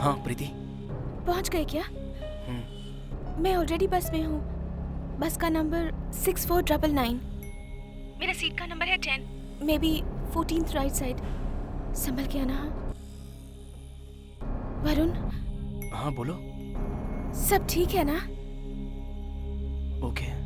हाँ प्रीति, पहुंच गए क्या? मैं ऑलरेडी बस में हूँ। बस का नंबर 6499। मेरा सीट का नंबर है 10, maybe 14th right side. संभल के आना। वरुण, हाँ बोलो। सब ठीक है ना? ओके।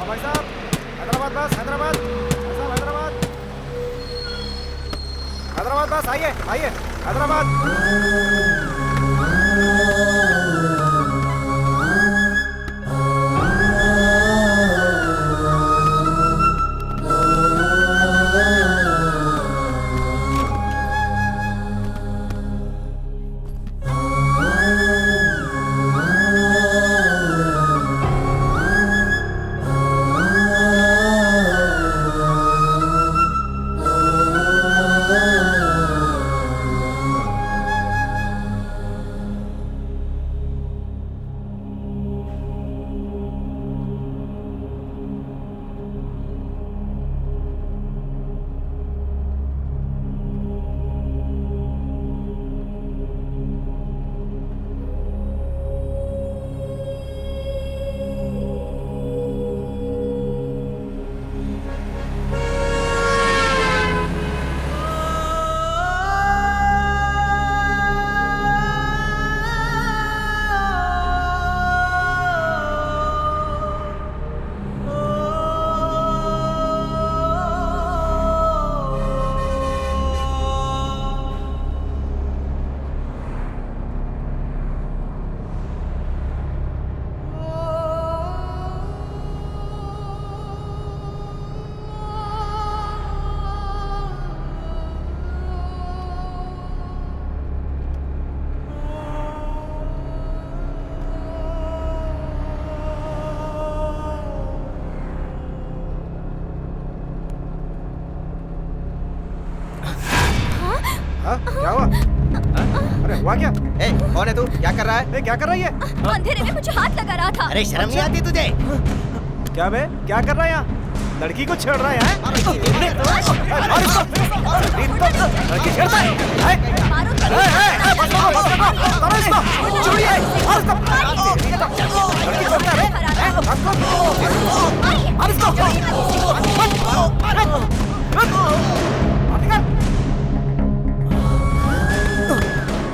भाई साहब, हैदराबाद बस, हैदराबाद भाई साहब, हैदराबाद बस, आइए आइए, हैदराबाद। हाँ, क्या हुआ? अरे हुआ क्या? ए, कौन है तू? क्या कर रहा है? ए, क्या कर रही है? अंधेरे में मुझे हाथ लगा रहा था। अरे शर्म नहीं आती तुझे? क्या बे? क्या कर रहा है यहाँ? लड़की को छेड़ रहा है? लड़की छेड़ता है?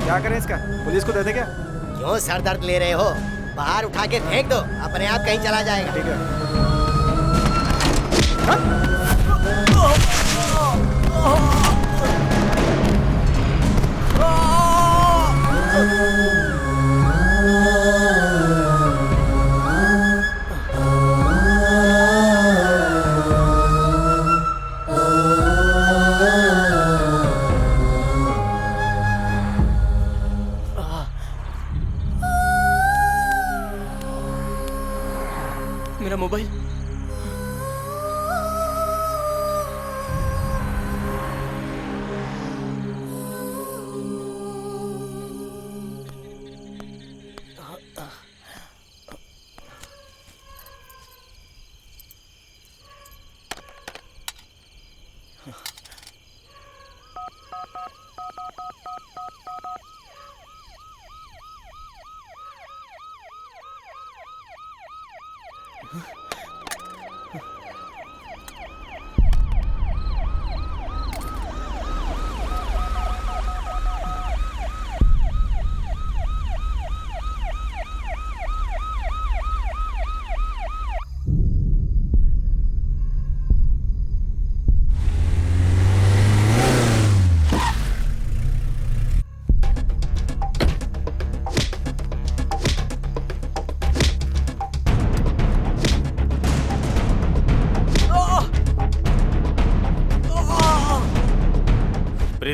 क्या करें इसका? पुलिस को दे दे क्या? क्यों सर दर्द ले रहे हो? बाहर उठा के फेंक दो, अपने आप कहीं चला जाएगा। ठीक है। मेरा मोबाइल।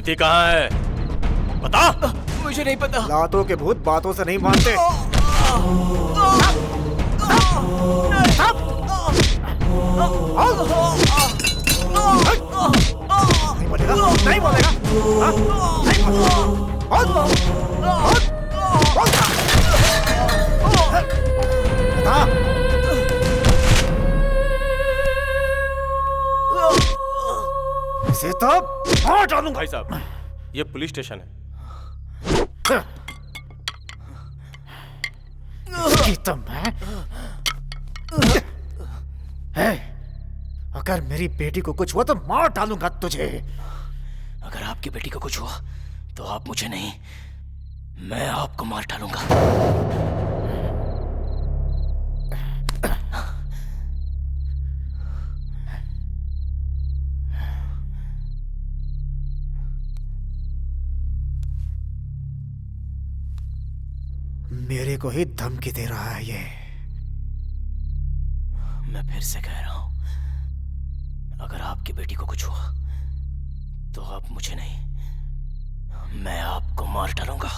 प्रीति कहाँ है? बता। मुझे नहीं पता। लातों के भूत बातों से नहीं मानते। नहीं बोलेगा? नहीं बोलेगा? हाँ? नहीं बोलेगा? बता। इसे तो मार डालूंगा। भाई साहब, ये पुलिस स्टेशन है। इसकी तो मैं है, अगर मेरी बेटी को कुछ हुआ तो मार डालूंगा तुझे। अगर आपकी बेटी को कुछ हुआ तो आप मुझे नहीं, मैं आपको मार डालूंगा। मेरे को ही धमकी दे रहा है ये। मैं फिर से कह रहा हूं, अगर आपकी बेटी को कुछ हुआ तो आप मुझे नहीं, मैं आपको मार डालूंगा।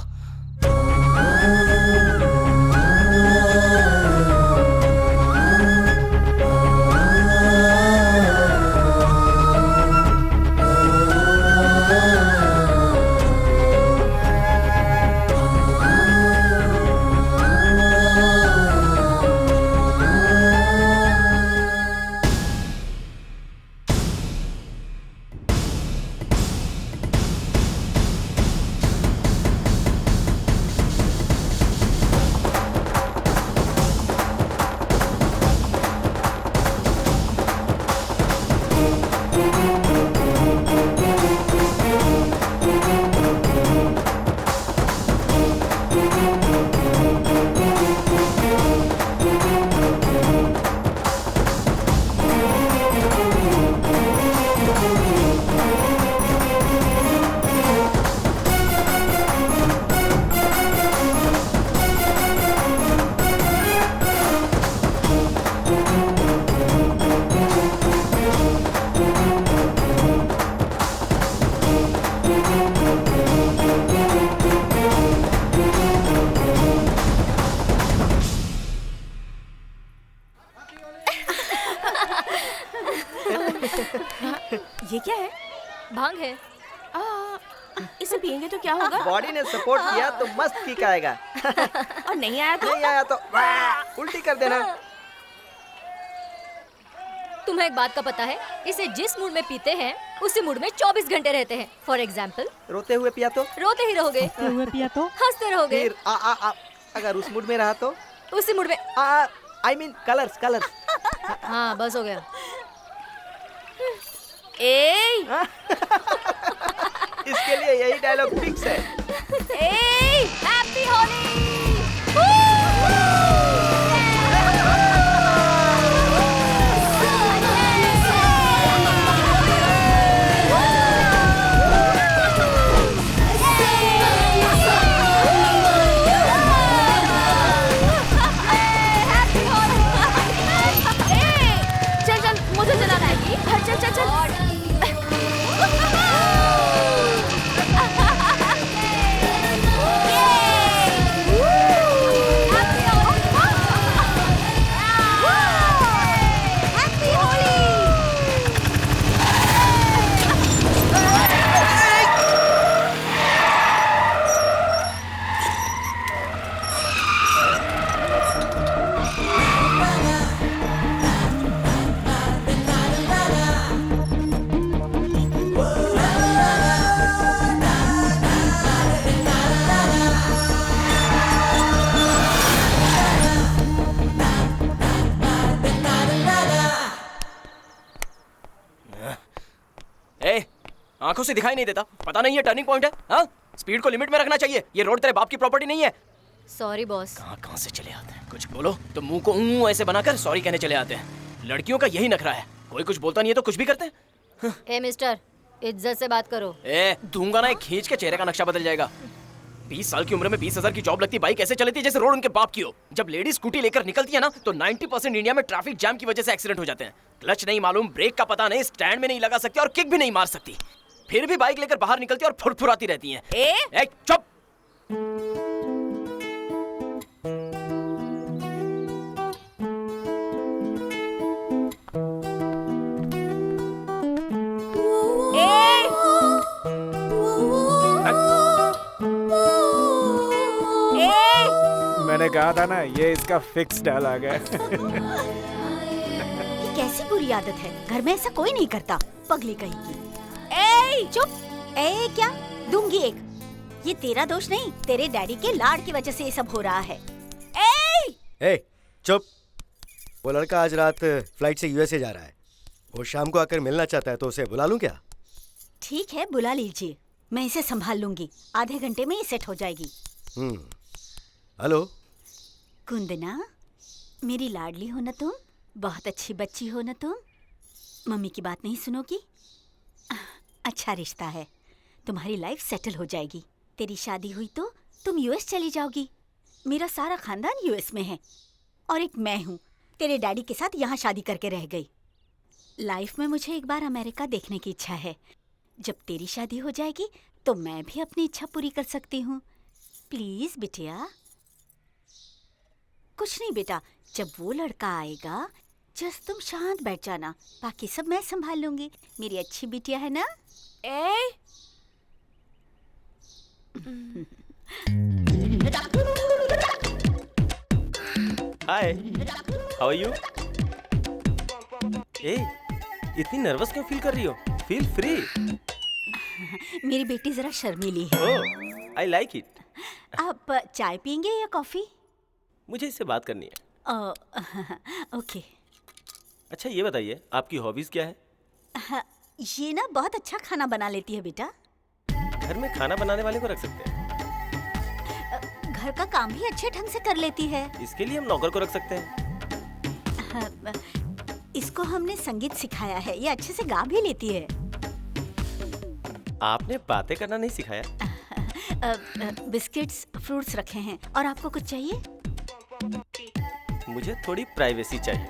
ये क्या है? भांग है। इसे पियेंगे तो क्या होगा? बॉडी ने सपोर्ट किया तो मस्त किक आएगा। और नहीं आया तो? नहीं आया तो उल्टी कर देना। तुम्हें एक बात का पता है, इसे जिस मूड में पीते हैं उसी मूड में 24 घंटे रहते हैं। फॉर एग्जाम्पल, रोते हुए पिया तो? रोते ही रहोगे। पिया तो? हंसते रहोगे। फिर अगर उस मूड में रहा तो? उसी मूड में। I mean colours. हाँ, बस हो गया। ए इसके लिए यही डायलॉग फिक्स है। हैप्पी होली। चल मुझे चलाना है। चल आंखों से दिखाई नहीं देता? पता नहीं है टर्निंग पॉइंट है? हाँ, स्पीड को लिमिट में रखना चाहिए। ये रोड तेरे बाप की प्रॉपर्टी नहीं है। Sorry boss. कहाँ से चले आते हैं, कुछ बोलो तो मुंह को ऐसे बनाकर सॉरी कहने चले आते हैं। लड़कियों का यही नखरा है, कोई कुछ बोलता नहीं है तो कुछ भी करते हैं। ए मिस्टर, इज्जत से बात करो। दूंगा ना एक खींच के, चेहरे का नक्शा बदल जाएगा। 20 साल की उम्र में 20,000 की जॉब लगती, बाइक ऐसे चलती है जैसे रोड उनके बाप की हो। जब लेडी स्कूटी लेकर निकलती है ना तो 90% इंडिया में ट्रैफिक जैम की वजह से एक्सीडेंट हो जाते हैं। क्लच नहीं मालूम, ब्रेक का पता नहीं, स्टैंड में नहीं लगा सकती और किक भी नहीं मार सकती। फिर भी बाइक लेकर बाहर निकलती और फुरफुराती रहती हैं। ए चुप। मैंने कहा था ना, ये इसका फिक्स डायलॉग है। ये कैसी बुरी आदत है, घर में ऐसा कोई नहीं करता, पगली कहीं की। ए चुप। ए क्या दूंगी एक। ये तेरा दोष नहीं, तेरे डैडी के लाड़ की वजह से ये सब हो रहा है। ए चुप। वो लड़का आज रात फ्लाइट से यूएसए जा रहा है। वो शाम को आकर मिलना चाहता है, तो उसे बुला लूं क्या? ठीक है, बुला लीजिए, मैं इसे संभाल लूंगी। आधे घंटे में ये सेट हो जाएगी। हेलो कुंदना, मेरी लाडली हो ना तुम, बहुत अच्छी बच्ची हो ना तुम। मम्मी की बात नहीं सुनोगी? अच्छा रिश्ता है, तुम्हारी लाइफ सेटल हो जाएगी। तेरी शादी हुई तो तुम यूएस चली जाओगी। मेरा सारा खानदान यूएस में है और एक मैं हूँ, तेरे डैडी के साथ यहाँ शादी करके रह गई। लाइफ में मुझे एक बार अमेरिका देखने की इच्छा है। जब तेरी शादी हो जाएगी तो मैं भी अपनी इच्छा पूरी कर सकती हूँ। प्लीज बिटिया। कुछ नहीं बेटा, जब वो लड़का आएगा जस्ट तुम शांत बैठ जाना, बाकी सब मैं संभाल लूंगी। मेरी अच्छी बिटिया है ना? हाय, हाउ आर यू? ए, इतनी नर्वस क्यों फील कर रही हो? Feel free. मेरी बेटी जरा शर्मीली है। ओह, आई लाइक इट। आप चाय पियेंगे या कॉफी? मुझे इससे बात करनी है। ओके। अच्छा ये बताइए, आपकी हॉबीज क्या है? ये ना बहुत अच्छा खाना बना लेती है बेटा। घर में खाना बनाने वाले को रख सकते हैं। घर का काम भी अच्छे ढंग से कर लेती है। इसके लिए हम नौकर को रख सकते हैं। इसको हमने संगीत सिखाया है, ये अच्छे से गा भी लेती है। आपने बातें करना नहीं सिखाया? बिस्किट्स, फ्रूट्स रखे हैं। और आपको कुछ चाहिए? मुझे थोड़ी प्राइवेसी चाहिए।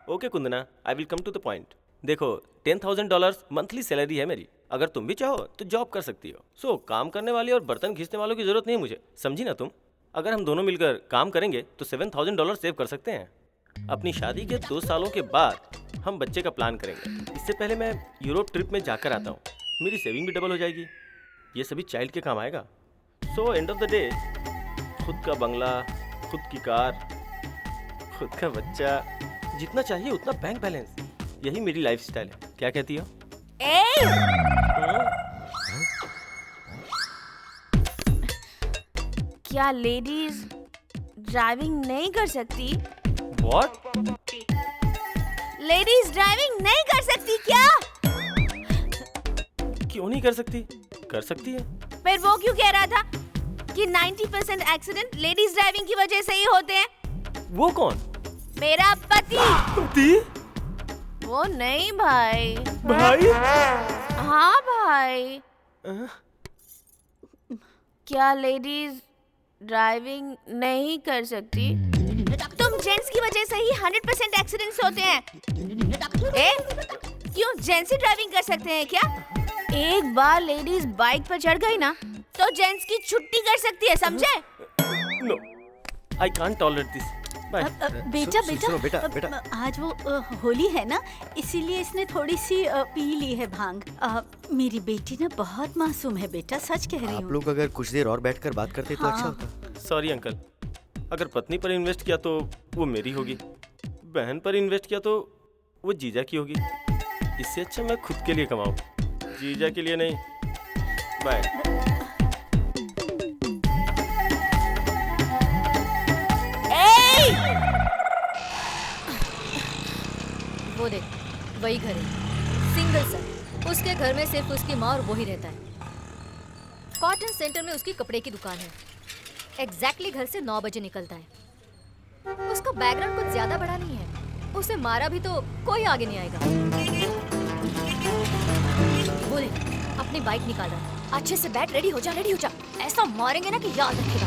Okay Kundana, I will come to the point. देखो, $10,000 मंथली सैलरी है मेरी। अगर तुम भी चाहो तो जॉब कर सकती हो। सो काम करने वाली और बर्तन खींचने वालों की जरूरत नहीं है मुझे, समझी ना तुम? अगर हम दोनों मिलकर काम करेंगे तो $7,000 सेव कर सकते हैं। अपनी शादी के 2 सालों के बाद हम बच्चे का प्लान करेंगे। इससे पहले मैं यूरोप ट्रिप में जाकर आता हूँ, मेरी सेविंग भी डबल हो जाएगी। ये सभी चाइल्ड के काम आएगा। So end of the day, खुद का बंगला, खुद की कार, खुद का बच्चा, जितना चाहिए उतना बैंक बैलेंस, यही मेरी लाइफ स्टाइल है। क्या कहती हो? क्या लेडीज ड्राइविंग नहीं कर सकती? What? लेडीज ड्राइविंग नहीं कर सकती क्या? क्यों नहीं कर सकती? कर सकती है। फिर वो क्यों कह रहा था कि 90% एक्सीडेंट लेडीज ड्राइविंग की वजह से ही होते हैं? वो कौन? मेरा पति। पति? वो नहीं भाई। भाई? हाँ भाई। क्या लेडीज ड्राइविंग नहीं कर सकती? तुम जेंट्स की वजह से ही 100% एक्सीडेंट्स होते हैं। क्यों जेंट्स ही ड्राइविंग कर सकते हैं क्या? एक बार लेडीज बाइक पर चढ़ गई ना तो जेंट्स की छुट्टी कर सकती है, समझे? No, I can't tolerate this. बेटा सुनो बेटा। आज वो होली है ना, इसीलिए इसने थोड़ी सी पी ली है भांग। मेरी बेटी ना बहुत मासूम है बेटा, सच कह रही हूँ। आप लोग अगर कुछ देर और बैठकर बात करते तो अच्छा होता। सॉरी अंकल, अगर पत्नी पर इन्वेस्ट किया तो वो मेरी होगी, बहन पर इन्वेस्ट किया तो वो जीजा की होगी। इससे अच्छा मैं खुद के लिए कमाऊं, जीजा के लिए नहीं। बाय। वो देख, वही घर है, सिंगल सर। उसके घर में सिर्फ उसकी माँ और वो ही रहता है। कॉटन सेंटर में उसकी कपड़े की दुकान है। एग्जैक्टली घर से 9 बजे निकलता है। उसका बैकग्राउंड कुछ ज्यादा बड़ा नहीं है। उसे मारा भी तो कोई आगे नहीं आएगा। वो देख, अपनी बाइक निकाल रहा है। अच्छे से बैठ, रेडी हो जा, रेडी हो जा। ऐसा मारेंगे ना कि याद रखेगा।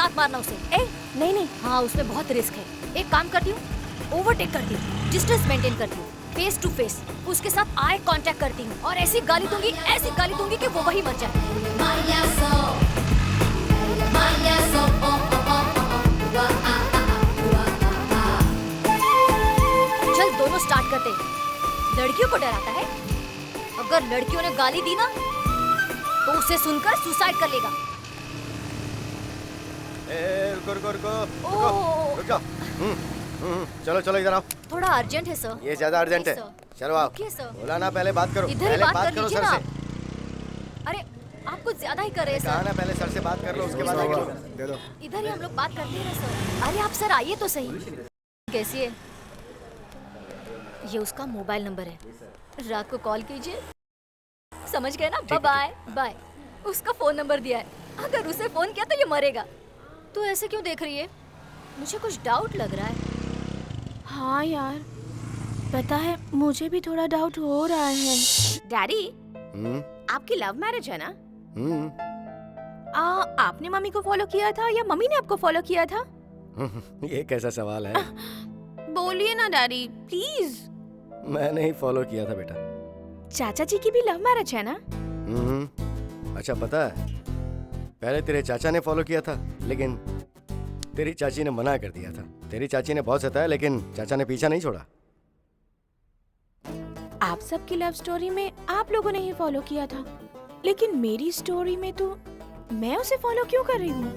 लात मारना उसे। ए नहीं नहीं, हाँ, उसमें बहुत रिस्क है। एक काम करती हूँ, ओवरटेक करती हूँ, डिस्टेंस मेंटेन करती हूँ, फेस टू फेस उसके साथ आई कांटेक्ट करती हूँ और ऐसी गाली दूंगी कि वो वही मर जाए। चल दोनों स्टार्ट करते हैं। लड़कियों को डराता है, अगर लड़कियों ने गाली दी ना तो उसे सुनकर सुसाइड कर लेगा। रुको रुको रुको ओह। रुक जाओ। चलो चलो इधर आओ। थोड़ा अर्जेंट है सर। ये ज्यादा अर्जेंट है। Yes, चलो आओ। Okay, sir. बोला ना पहले बात करो। इधर ही पहले बात बात कर करो लीजिए सर ना से। अरे आप कुछ ज्यादा ही कर रहे हैं कहा सर। ना पहले सर से बात कर लो, उसके बाद आगे बढ़ो। दे दो। इधर ही हम लोग बात करते हैं ना सर। अरे आप सर आइए तो सही। कैसी है? ये उसका मोबाइल नंबर है, रात को कॉल कीजिए। समझ गए ना? Bye bye. उसका फोन नंबर दिया है, अगर उसे फोन किया तो ये मरेगा। तो ऐसे क्यों देख रही है? मुझे कुछ डाउट लग रहा है। हाँ यार, पता है मुझे भी थोड़ा डाउट हो रहा है। डैडी, हम्म आपकी लव मैरिज है ना? हम्म आपने मम्मी को फॉलो किया था या मम्मी ने आपको फॉलो किया था? ये कैसा सवाल है? बोलिए ना डैडी, प्लीज। मैंने ही फॉलो किया था बेटा। चाचा जी की भी लव मैरिज है ना? अच्छा पता है, पहले तेरे चाचा ने फॉलो किया था, लेकिन तेरी चाची ने मना कर दिया था। तेरी चाची ने बहुत सताया, लेकिन चाचा ने पीछा नहीं छोड़ा। आप सबकी लव स्टोरी में आप लोगों ने ही फॉलो किया था, लेकिन मेरी स्टोरी में तो मैं उसे फॉलो क्यों कर रही हूँ?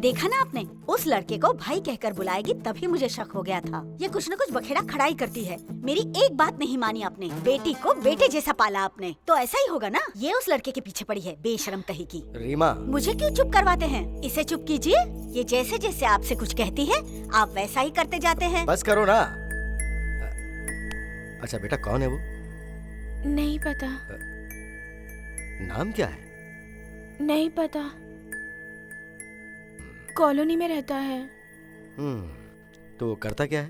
देखा ना आपने, उस लड़के को भाई कहकर बुलाएगी तभी मुझे शक हो गया था। ये कुछ न कुछ बखेड़ा खड़ाई करती है। मेरी एक बात नहीं मानी आपने, बेटी को बेटे जैसा पाला आपने, तो ऐसा ही होगा ना। ये उस लड़के के पीछे पड़ी है, बेशरम कहीं की। रीमा, मुझे क्यों चुप करवाते हैं? इसे चुप कीजिए। ये जैसे जैसे आपसे कुछ कहती है आप वैसा ही करते जाते हैं। बस करो ना। अच्छा बेटा, कौन है वो? नहीं पता। नाम क्या है? नहीं पता। कॉलोनी में रहता है। तो वो करता क्या है?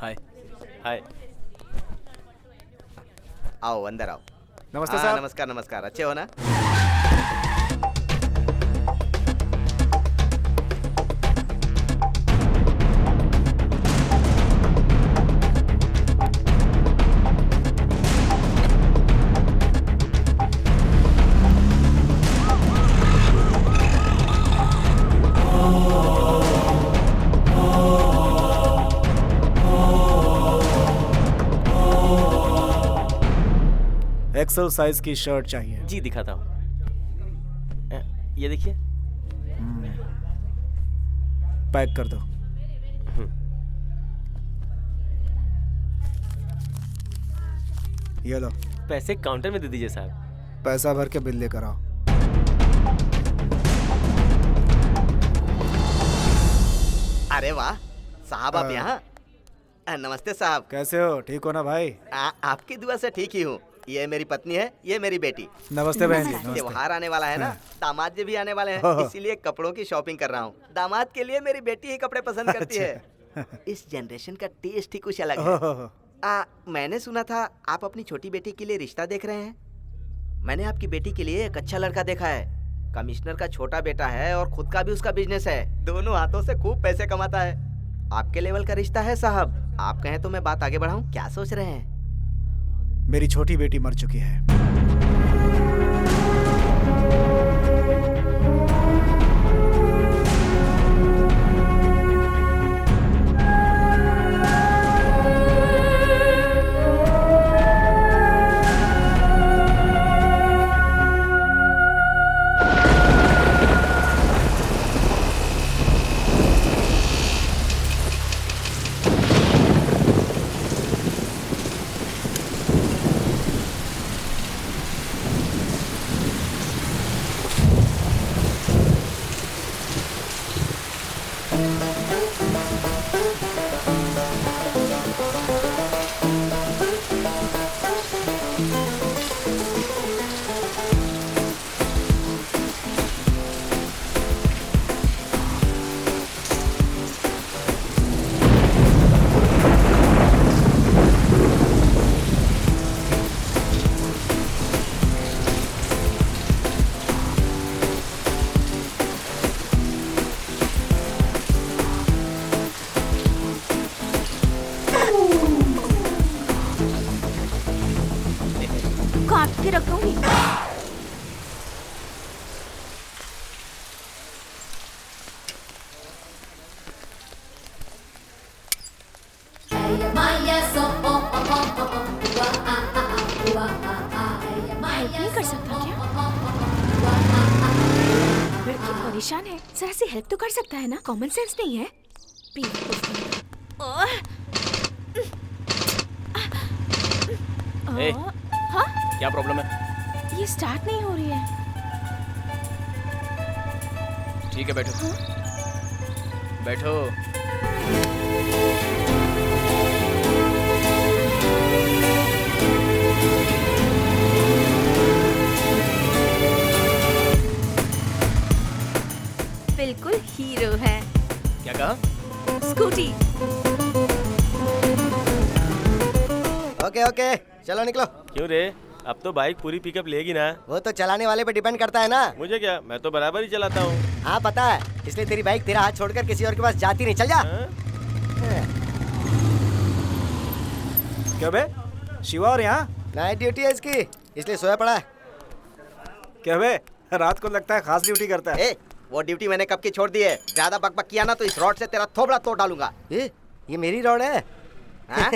हाय। हाय। आओ अंदर आओ। नमस्ते हाँ, साहब। नमस्कार नमस्कार, अच्छे हो ना? एक्सेल साइज की शर्ट चाहिए। जी दिखाता हूँ। ये देखिए। पैक कर दो। ये लो, पैसे काउंटर में दे दीजिए साहब। पैसा भर के बिल लेकर आओ। अरे वाह, साहब आप यहाँ? नमस्ते साहब। कैसे हो? ठीक हो ना भाई? आपकी दुआ से ठीक ही हूँ। ये मेरी पत्नी है, ये मेरी बेटी। नमस्ते बहन जी। नमस्ते। त्योहार आने वाला है ना, दामाद जी भी आने वाले हैं, इसीलिए कपड़ों की शॉपिंग कर रहा हूँ। दामाद के लिए मेरी बेटी ही कपड़े पसंद करती है। इस जनरेशन का टेस्ट ही कुछ अलग है। मैंने सुना था आप अपनी छोटी बेटी के लिए रिश्ता देख रहे हैं। मैंने आपकी बेटी के लिए एक अच्छा लड़का देखा है। कमिश्नर का छोटा बेटा है और खुद का भी उसका बिजनेस है। दोनों हाथों से खूब पैसे कमाता है। आपके लेवल का रिश्ता है साहब। आप कहें तो मैं बात आगे बढ़ाऊं? क्या सोच रहे हैं? मेरी छोटी बेटी मर चुकी है। काट के रखूंगी। हेल्प नहीं कर सकता क्या? लड़की परेशान है, जरा सी हेल्प तो कर सकता है ना? कॉमन सेंस नहीं है? ए, हाँ? क्या प्रॉब्लम है? ये स्टार्ट नहीं हो रही है। ठीक है, बैठो। बैठो। बिल्कुल हीरो है। क्या कहा? स्कूटी। ओके ओके, चलो निकलो। क्यों रे, अब तो बाइक पूरी पिकअप लेगी ना? वो तो चलाने वाले पे डिपेंड करता है ना। मुझे क्या, मैं तो बराबर ही चलाता हूँ। हाँ पता है, इसलिए तेरी बाइक तेरा हाथ छोड़कर किसी और के पास जाती नहीं। चल जा। हाँ? क्या बे, शिवा और यहाँ? नाइट ड्यूटी है इसकी, इसलिए सोया पड़ा है। क्या बे, रात को लगता है खास ड्यूटी करता है। ए, वो ड्यूटी मैंने कब की छोड़ दी है। ज्यादा बकबक किया ना तो इस रॉड से तेरा थोबड़ा तोड़ डालूंगा। ये मेरी रॉड है। हाँ?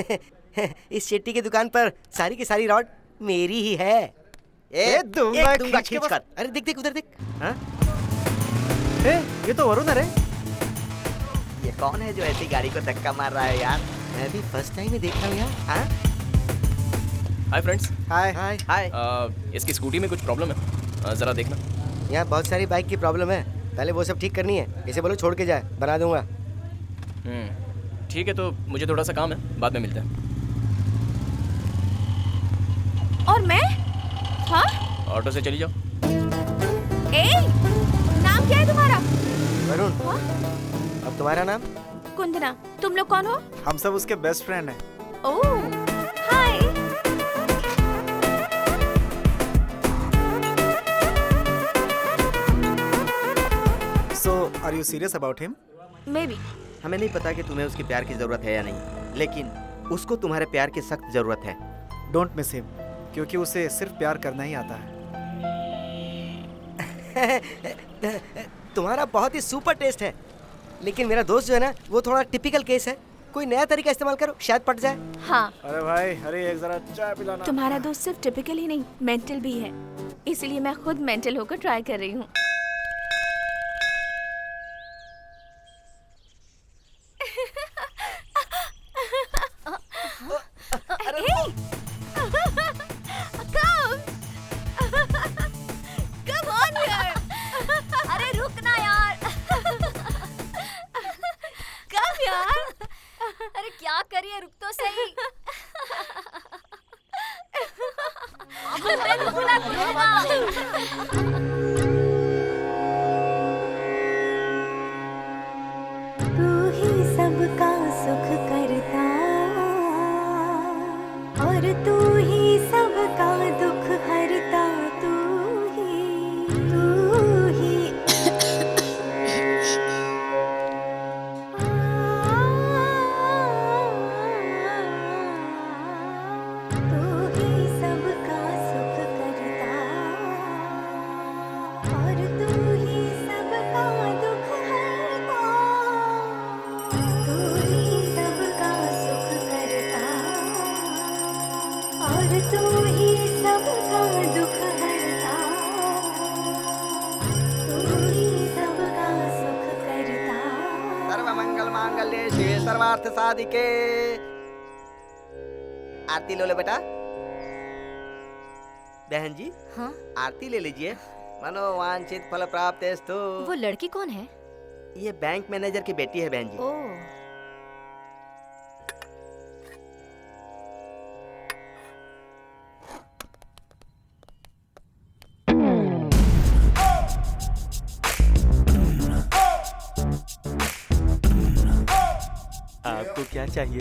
इस शेट्टी की दुकान पर सारी की सारी रॉड मेरी ही है। दूंगा खींच कर। अरे देख देख उधर देख। हाँ? ये तो वरुण है रे। ये कौन है जो ऐसी गाड़ी को धक्का मार रहा है यार? मैं भी फर्स्ट टाइम ही देख रहा हूँ यार। हाँ? Hi friends. Hi hi. Hi. इसकी स्कूटी में कुछ प्रॉब्लम है, जरा देखना। यहाँ बहुत सारी बाइक की प्रॉब्लम है, पहले वो सब ठीक करनी है। इसे बोलो छोड़ के जाए, बना दूंगा। ठीक है, तो मुझे थोड़ा सा काम है, बाद में मिलते हैं। और मैं? हाँ? ऑटो से चली जाओ। ए, नाम क्या है तुम्हारा? वरुण। हाँ? अब तुम्हारा नाम? कुंदना। तुम लोग कौन हो? हम सब उसके बेस्ट फ्रेंड हैं। ओह, हाय। So, are you serious about him? May be. हमें नहीं पता कि तुम्हें उसकी प्यार की जरूरत है या नहीं, लेकिन उसको तुम्हारे प्यार की सख्त जरूरत है। Don't miss him, क्योंकि उसे सिर्फ प्यार करना ही आता है। तुम्हारा बहुत ही सुपर टेस्ट है, लेकिन मेरा दोस्त जो है ना, वो थोड़ा टिपिकल केस है। कोई नया तरीका इस्तेमाल करो, शायद पट जाए। हाँ, अरे भाई, अरे एक जरा चाय पिलाना। तुम्हारा दोस्त सिर्फ टिपिकल ही नहीं, मेंटल भी है। इसीलिए मैं खुद मेंटल होकर ट्राई कर रही हूँ। अरे रुक ना यार। कब यार? अरे क्या करिए, रुक तो सही। रुकना, तू ही सबका सुख करता और तू ही सबका दुख हरता। तू ही तू ही सबका सुख करता और तू ही सबका दुख हरता। तू ही सबका सुख करता और तू ही सबका दुख हरता। तू ही सबका सुख करता। सर्व मंगल मांगल्ये शिवे सर्वार्थ साधिके। आरती लो ले बेटा। बहन जी, हाँ? आरती ले लीजिए। मनोवांछित फल प्राप्तेस्तु। वो लड़की कौन है? ये बैंक मैनेजर की बेटी है बहन जी। ओह, आपको क्या चाहिए?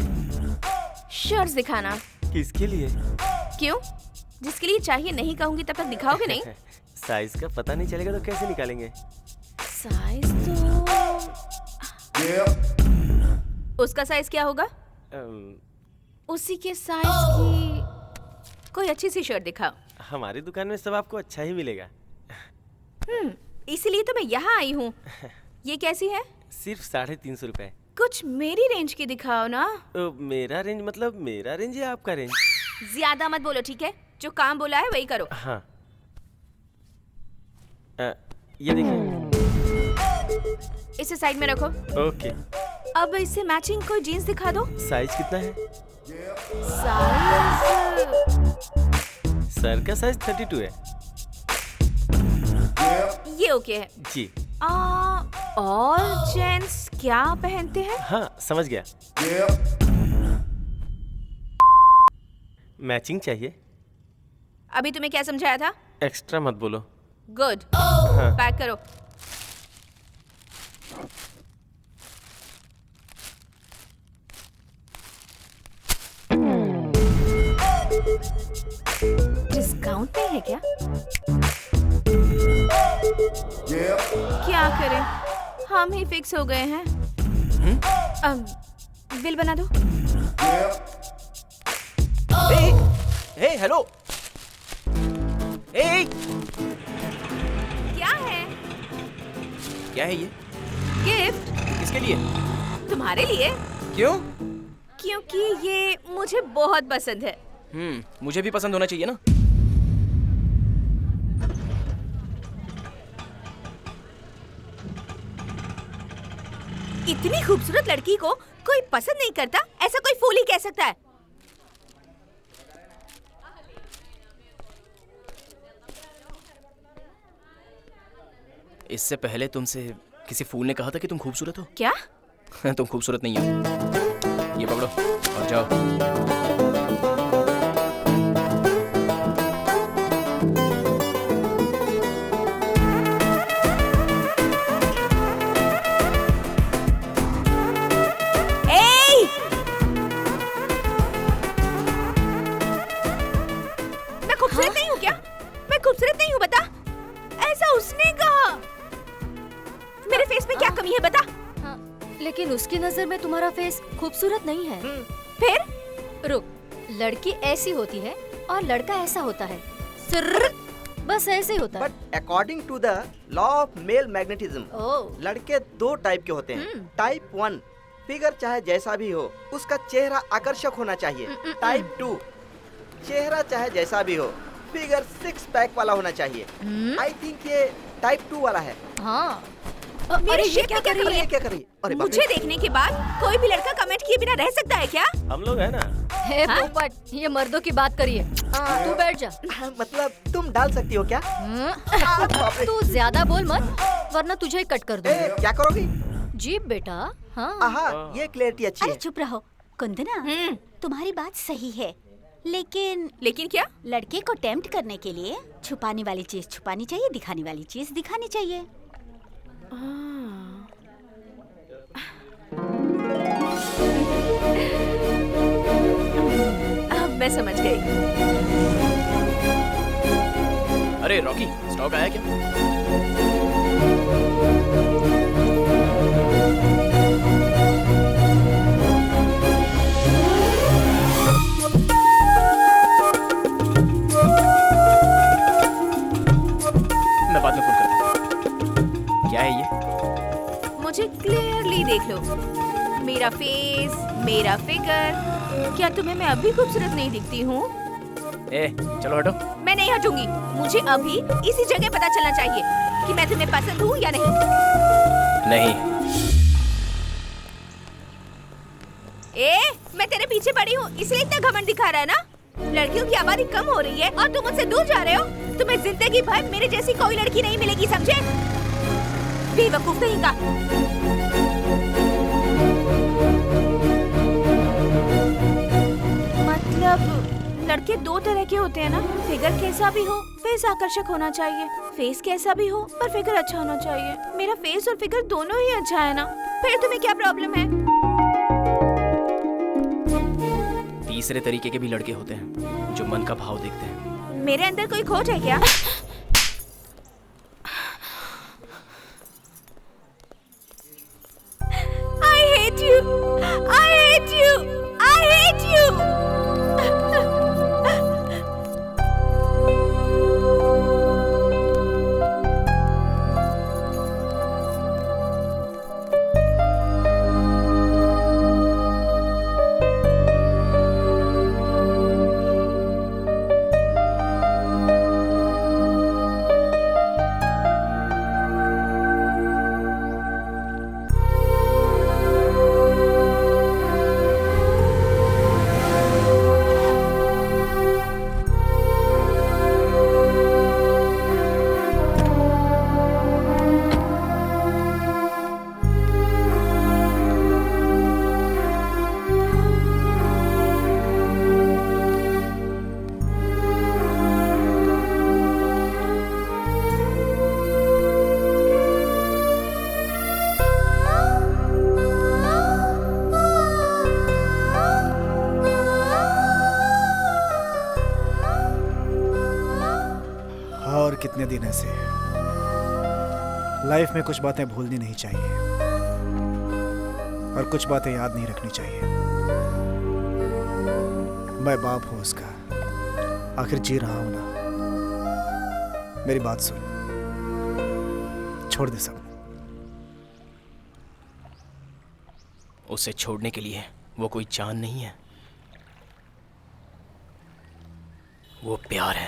शर्ट्स दिखाना। किसके लिए? क्यों? जिसके लिए चाहिए नहीं कहूंगी तब तक दिखाओगे नहीं? साइज का पता नहीं चलेगा तो कैसे निकालेंगे? साइज तो उसका साइज क्या होगा? उसी के साइज की कोई अच्छी सी शर्ट दिखाओ। हमारी दुकान में सब आपको अच्छा ही मिलेगा। इसीलिए तो मैं यहाँ आई हूँ। ये कैसी है? सिर्फ 350 रुपए। कुछ मेरी रेंज की दिखाओ ना। मेरा रेंज मतलब मेरा रेंज या आपका रेंज? ज्यादा मत बोलो, ठीक है? जो काम बोला है वही करो। हाँ। ये देखिए। इसे साइड में रखो। ओके। अब इससे मैचिंग कोई जीन्स दिखा दो। साइज कितना है? साइज सर का साइज 32 है। ये ओके है जी। और जेंट्स क्या पहनते हैं? हाँ समझ गया। मैचिंग चाहिए। अभी तुम्हें क्या समझाया था? एक्स्ट्रा मत बोलो। गुड। हाँ। पैक करो। डिस्काउंट पे है क्या? क्या करें, हम ही फिक्स हो गए हैं। बिल बना दो। हे हेलो। हे क्या है? क्या है ये? गिफ्ट। किसके लिए? तुम्हारे लिए। क्यों? क्योंकि ये मुझे बहुत पसंद है। मुझे भी पसंद होना चाहिए ना। इतनी खूबसूरत लड़की को कोई पसंद नहीं करता, ऐसा कोई फूल ही कह सकता है। इससे पहले तुमसे किसी फूल ने कहा था कि तुम खूबसूरत हो। क्या? तुम खूबसूरत नहीं हो। ये पकड़ो और जाओ। खूबसूरत नहीं हूँ क्या? मैं खूबसूरत नहीं हूँ, बता। ऐसा उसने कहा। मेरे फेस में क्या कमी है बता। हाँ, लेकिन उसकी नजर में तुम्हारा फेस खूबसूरत नहीं है। फिर रुक, लड़की ऐसी होती है और लड़का ऐसा होता है। बस ऐसे ही होता है। But according to the law of male magnetism, लड़के दो टाइप के होते हैं। टाइप 1 फिगर चाहे जैसा भी हो उसका चेहरा आकर्षक होना चाहिए। टाइप 2 चेहरा चाहे जैसा भी हो फिगर 6 पैक वाला होना चाहिए। आई थिंक ये टाइप 2 वाला है। हाँ। मेरे शेप में क्या कर रही है? क्या कर रही है? अरे मुझे देखने के बाद कोई भी लड़का कमेंट किए बिना रह सकता है क्या? हम लोग है ना। हे पोपट, ये मर्दों की बात करिए। तू बैठ जा। मतलब तुम डाल सकती हो क्या? तू ज्यादा बोल मत, वरना तुझे कट कर दूंगी। क्या करोगी? जीप बेटा। हाँ। आहा, ये क्लैरिटी अच्छी है। अरे चुप रहो कुंदना, तुम्हारी बात सही है, लेकिन क्या? लड़के को टेम्प्ट करने के लिए छुपाने वाली चीज छुपानी चाहिए, दिखाने वाली चीज दिखानी चाहिए। अब मैं समझ गई। अरे रॉकी, स्टॉक आया क्या? मैं बाद में फोन करता हूँ। क्या है ये? मुझे क्लियरली देख लो। मेरा फेस, मेरा फिगर। क्या तुम्हें मैं अभी खूबसूरत नहीं दिखती हूँ? चलो हटो। मैं नहीं हटूंगी। मुझे अभी इसी जगह पता चलना चाहिए कि मैं तुम्हें पसंद हूँ या नहीं। नहीं। मैं तेरे पीछे पड़ी हूँ, इसलिए इतना घमंड दिखा रहा है ना? लड़कियों की आबादी कम हो रही है और तुम मुझसे दूर जा रहे हो। तुम्हें जिंदगी भर मेरे जैसी कोई लड़की नहीं मिलेगी, समझे? बेवकूफ कहीं का। मतलब लड़के दो तरह के होते हैं ना? फिगर कैसा भी हो, फेस आकर्षक होना चाहिए। फेस कैसा भी हो पर फिगर अच्छा होना चाहिए। मेरा फेस और फिगर दोनों ही अच्छा है ना? फिर तुम्हें क्या प्रॉब्लम है? तीसरे तरीके के भी लड़के होते हैं जो मन का भाव देखते हैं। मेरे अंदर कोई खोट है क्या? I hate you. I hate you. I hate you. कितने दिन ऐसे लाइफ में कुछ बातें भूलनी नहीं चाहिए और कुछ बातें याद नहीं रखनी चाहिए। मैं बाप हूं उसका, आखिर जी रहा हूं ना। मेरी बात सुन, छोड़ दे सब। उसे छोड़ने के लिए वो कोई जान नहीं है, वो प्यार है।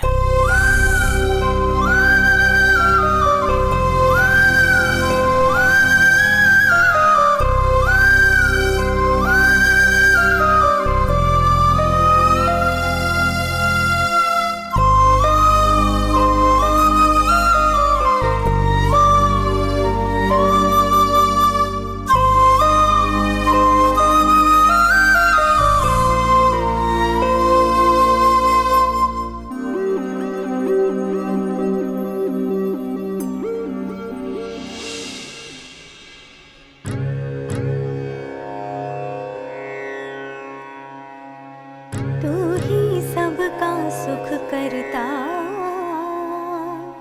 तू ही सबका सुख करता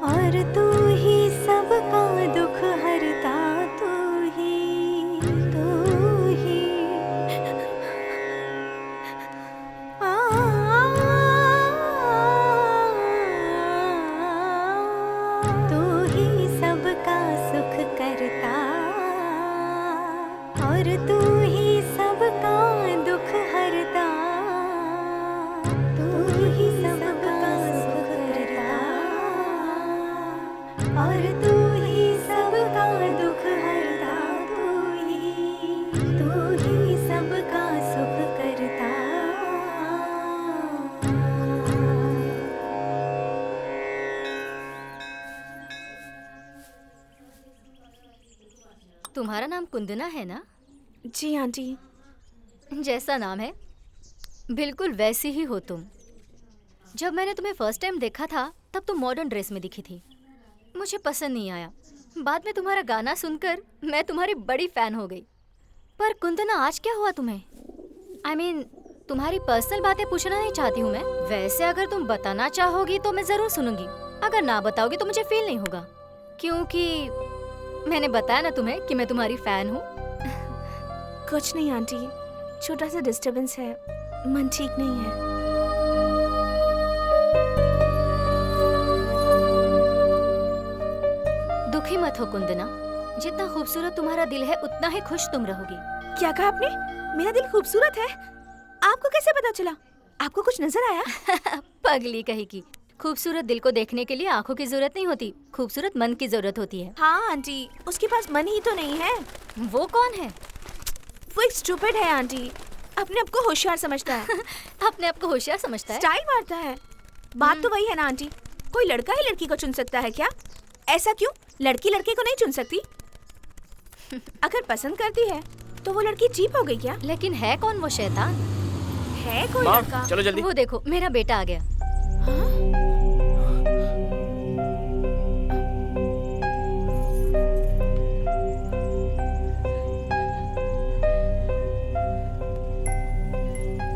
और तू ही सबका दुख हरता। तू ही आ, तू ही सबका सुख करता और तू ही सबका दुख हरता। तू ही सबका सुख करता और तू ही सबका दुख हरता। तू ही सबका सुख करता। तुम्हारा नाम कुंदना है ना? जी आंटी। जैसा नाम है बिल्कुल वैसी ही हो तुम। जब मैंने तुम्हें फर्स्ट टाइम देखा था तब तुम मॉडर्न ड्रेस में दिखी थी, मुझे पसंद नहीं आया। बाद में तुम्हारा गाना सुनकर मैं तुम्हारी बड़ी फैन हो गई। पर कुंदना आज क्या हुआ तुम्हें? I mean, तुम्हारी पर्सनल बातें पूछना नहीं चाहती हूँ मैं। वैसे अगर तुम बताना चाहोगी तो मैं जरूर सुनूंगी, अगर ना बताओगी तो मुझे फील नहीं होगा, क्योंकि मैंने बताया ना तुम्हें कि मैं तुम्हारी फैन हूँ। कुछ नहीं आंटी, छोटा सा डिस्टरबेंस है, मन ठीक नहीं है। दुखी मत हो कुंदना, जितना खूबसूरत तुम्हारा दिल है उतना ही खुश तुम रहोगी। क्या कहा आपने? मेरा दिल खूबसूरत है? आपको कैसे पता चला? आपको कुछ नजर आया? पगली कहेगी, खूबसूरत दिल को देखने के लिए आंखों की जरूरत नहीं होती, खूबसूरत मन की जरूरत होती है। हाँ आंटी, उसके पास मन ही तो नहीं है। वो कौन है? वो एक स्टूपिड है आंटी, अपने आप को होशियार समझता है। अपने आप को होशियार समझता है? स्टाइल मारता है। बात तो वही है ना आंटी, कोई लड़का ही लड़की को चुन सकता है क्या? ऐसा क्यों? लड़की लड़के को नहीं चुन सकती? अगर पसंद करती है तो वो लड़की चीप हो गई क्या? लेकिन है कौन वो शैतान? है कोई माँ, लड़का? चलो जल्दी। वो देखो मेरा बेटा आ गया।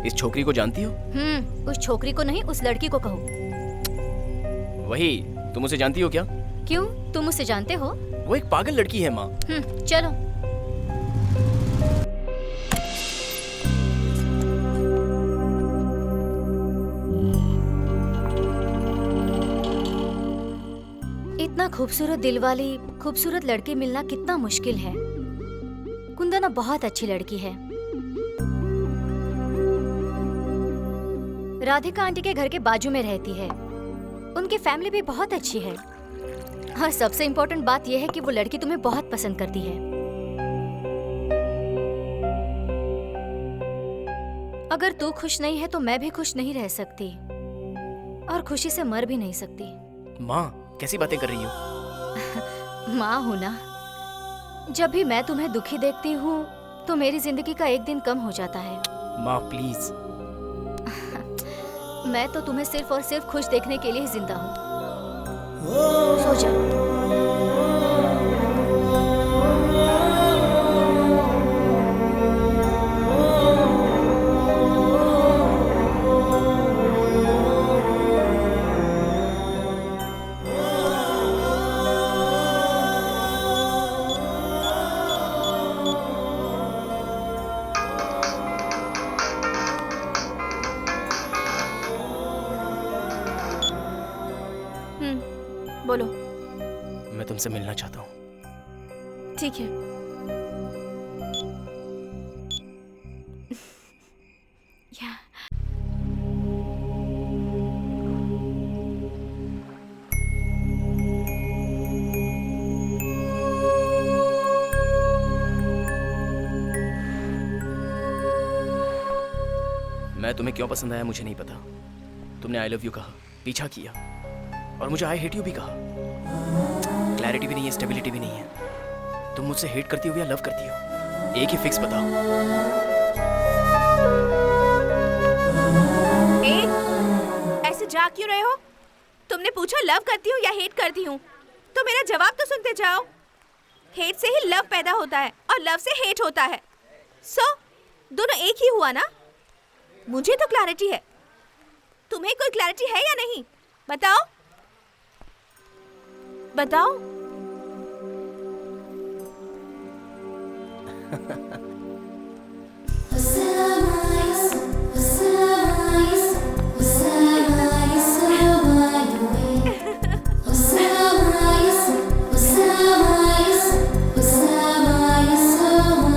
इस छोकरी को जानती हो? उस छोकरी को नहीं, उस लड़की को कहो। वही, तुम उसे जानती हो क्या? क्यों, तुम उसे जानते हो? वो एक पागल लड़की है माँ। चलो। इतना खूबसूरत दिल वाली खूबसूरत लड़की मिलना कितना मुश्किल है। कुंदना बहुत अच्छी लड़की है। राधिका आंटी के घर के बाजू में रहती है, उनकी फैमिली भी बहुत अच्छी है, और सबसे इम्पोर्टेंट बात यह है कि वो लड़की तुम्हें बहुत पसंद करती है। अगर तू खुश नहीं है तो मैं भी खुश नहीं रह सकती, और खुशी से मर भी नहीं सकती। माँ, कैसी बातें कर रही हो? माँ हूँ ना, जब भी मैं तुम्हें दुखी देखती हूँ तो मेरी जिंदगी का एक दिन कम हो जाता है। माँ प्लीज। मैं तो तुम्हें सिर्फ और सिर्फ खुश देखने के लिए ही जिंदा हूँ। सो जाओ। बोलो। मैं तुमसे मिलना चाहता हूँ। ठीक है। या मैं तुम्हें क्यों पसंद आया मुझे नहीं पता। तुमने आई लव यू कहा, पीछा किया, और मुझे आई हेट यू भी कहा। क्लैरिटी भी नहीं है, स्टेबिलिटी भी नहीं है। तुम मुझसे हेट करती हो या लव करती हो? एक ही फिक्स बताओ। ऐसे जा क्यों रहे हो? तुमने पूछा लव करती हूँ या हेट करती हूँ, तो मेरा जवाब तो सुनते जाओ। हेट से ही लव पैदा होता है और लव से हेट होता है। सो दोनों एक ही हुआ ना? मुझे तो क्लैरिटी है, तुम्हें कोई क्लैरिटी है या नहीं? बताओ बताओ।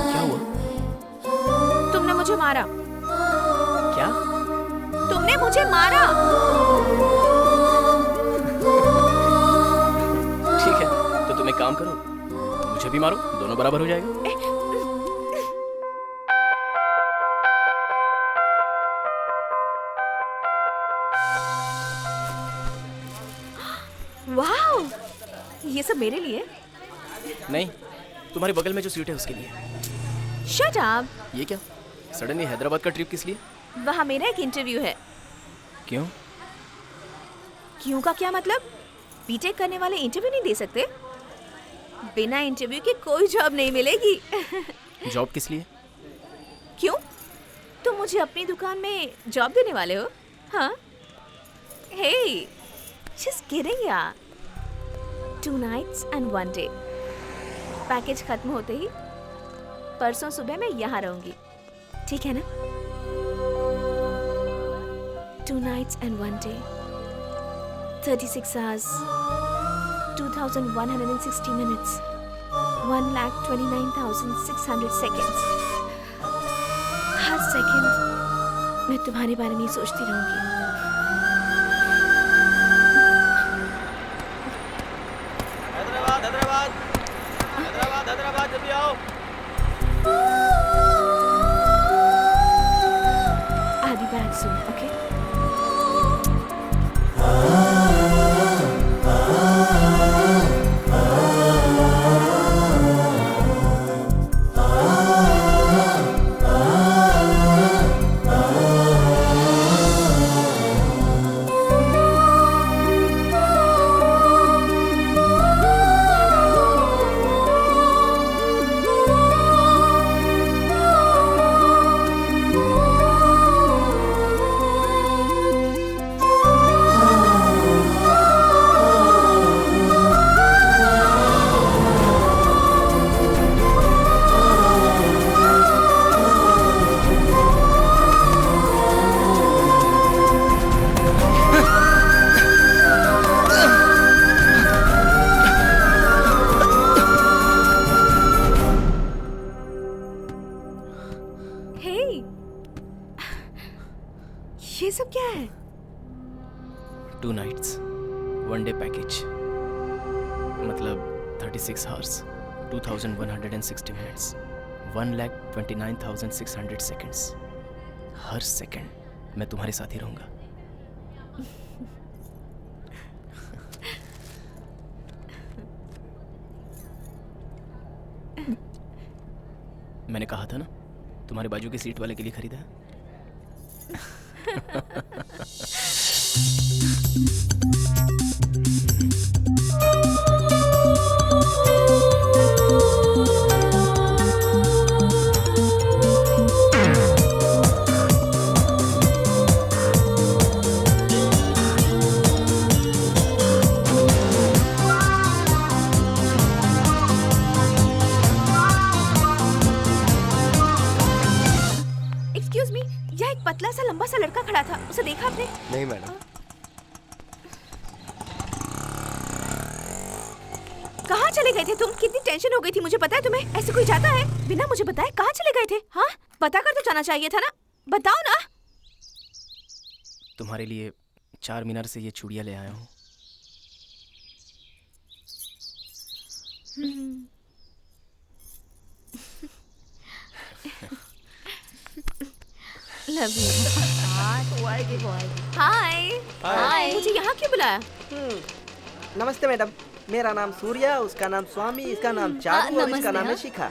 क्या हुआ? तुमने मुझे मारा। क्या? तुमने मुझे मारा। ठीक है, तो तुम एक काम करो, मुझे भी मारो, दोनों बराबर हो जाएगा। वाओ, ये सब मेरे लिए? नहीं, तुम्हारे बगल में जो सीट है उसके लिए। Shut up. ये क्या सडनली हैदराबाद का ट्रिप किस लिए? वहाँ मेरा एक इंटरव्यू है। क्यों? क्यों का क्या मतलब? बीटेक करने वाले इंटरव्यू नहीं दे सकते? बिना इंटरव्यू के कोई जॉब नहीं मिलेगी। जॉब किस लिए? क्यों? तुम मुझे अपनी दुकान में जॉब देने वाले हो? हाँ? हे, जस्ट किडिंग यार। 2 nights and 1 day। पैकेज खत्म होते ही परसों सुबह मैं यहाँ रहूंगी, ठीक है ना? 2 nights and 1 day, 36 hours, 2160 minutes, 1,29,600 seconds। Her second मैं तुम्हारे बारे में ही सोचती रहूंगी। हैदराबाद हैदराबाद हैदराबाद हैदराबाद, जल्दी आओ। I'll be back soon, okay? ये सब क्या है? 2 nights, 1 day पैकेज, मतलब 36 hours, 2160 minutes, 1,29,600 seconds। हर सेकंड मैं तुम्हारे साथ ही रहूंगा। मैंने कहा था ना, तुम्हारे बाजू की सीट वाले के लिए खरीदा है। एक्सक्यूज मी, यहाँ एक पतला सा लंबा सा लड़का खड़ा था, उसे देखा आपने? नहीं मैडम। कहाँ चले गए थे तुम? कितनी टेंशन हो गई थी, मुझे पता है तुम्हें। ऐसे कोई जाता है बिना मुझे बताए? कहाँ चले गए थे? हाँ, बता कर तो जाना चाहिए था ना, बताओ ना। तुम्हारे लिए चार मीनार से ये चूड़ियाँ ले आया हूँ। Love you. हाय। हाय। मुझे यहाँ क्यों बुलाया? नमस्ते मैडम, मेरा नाम सूर्या, उसका नाम स्वामी, इसका नाम चारू और इसका नाम है शिखा।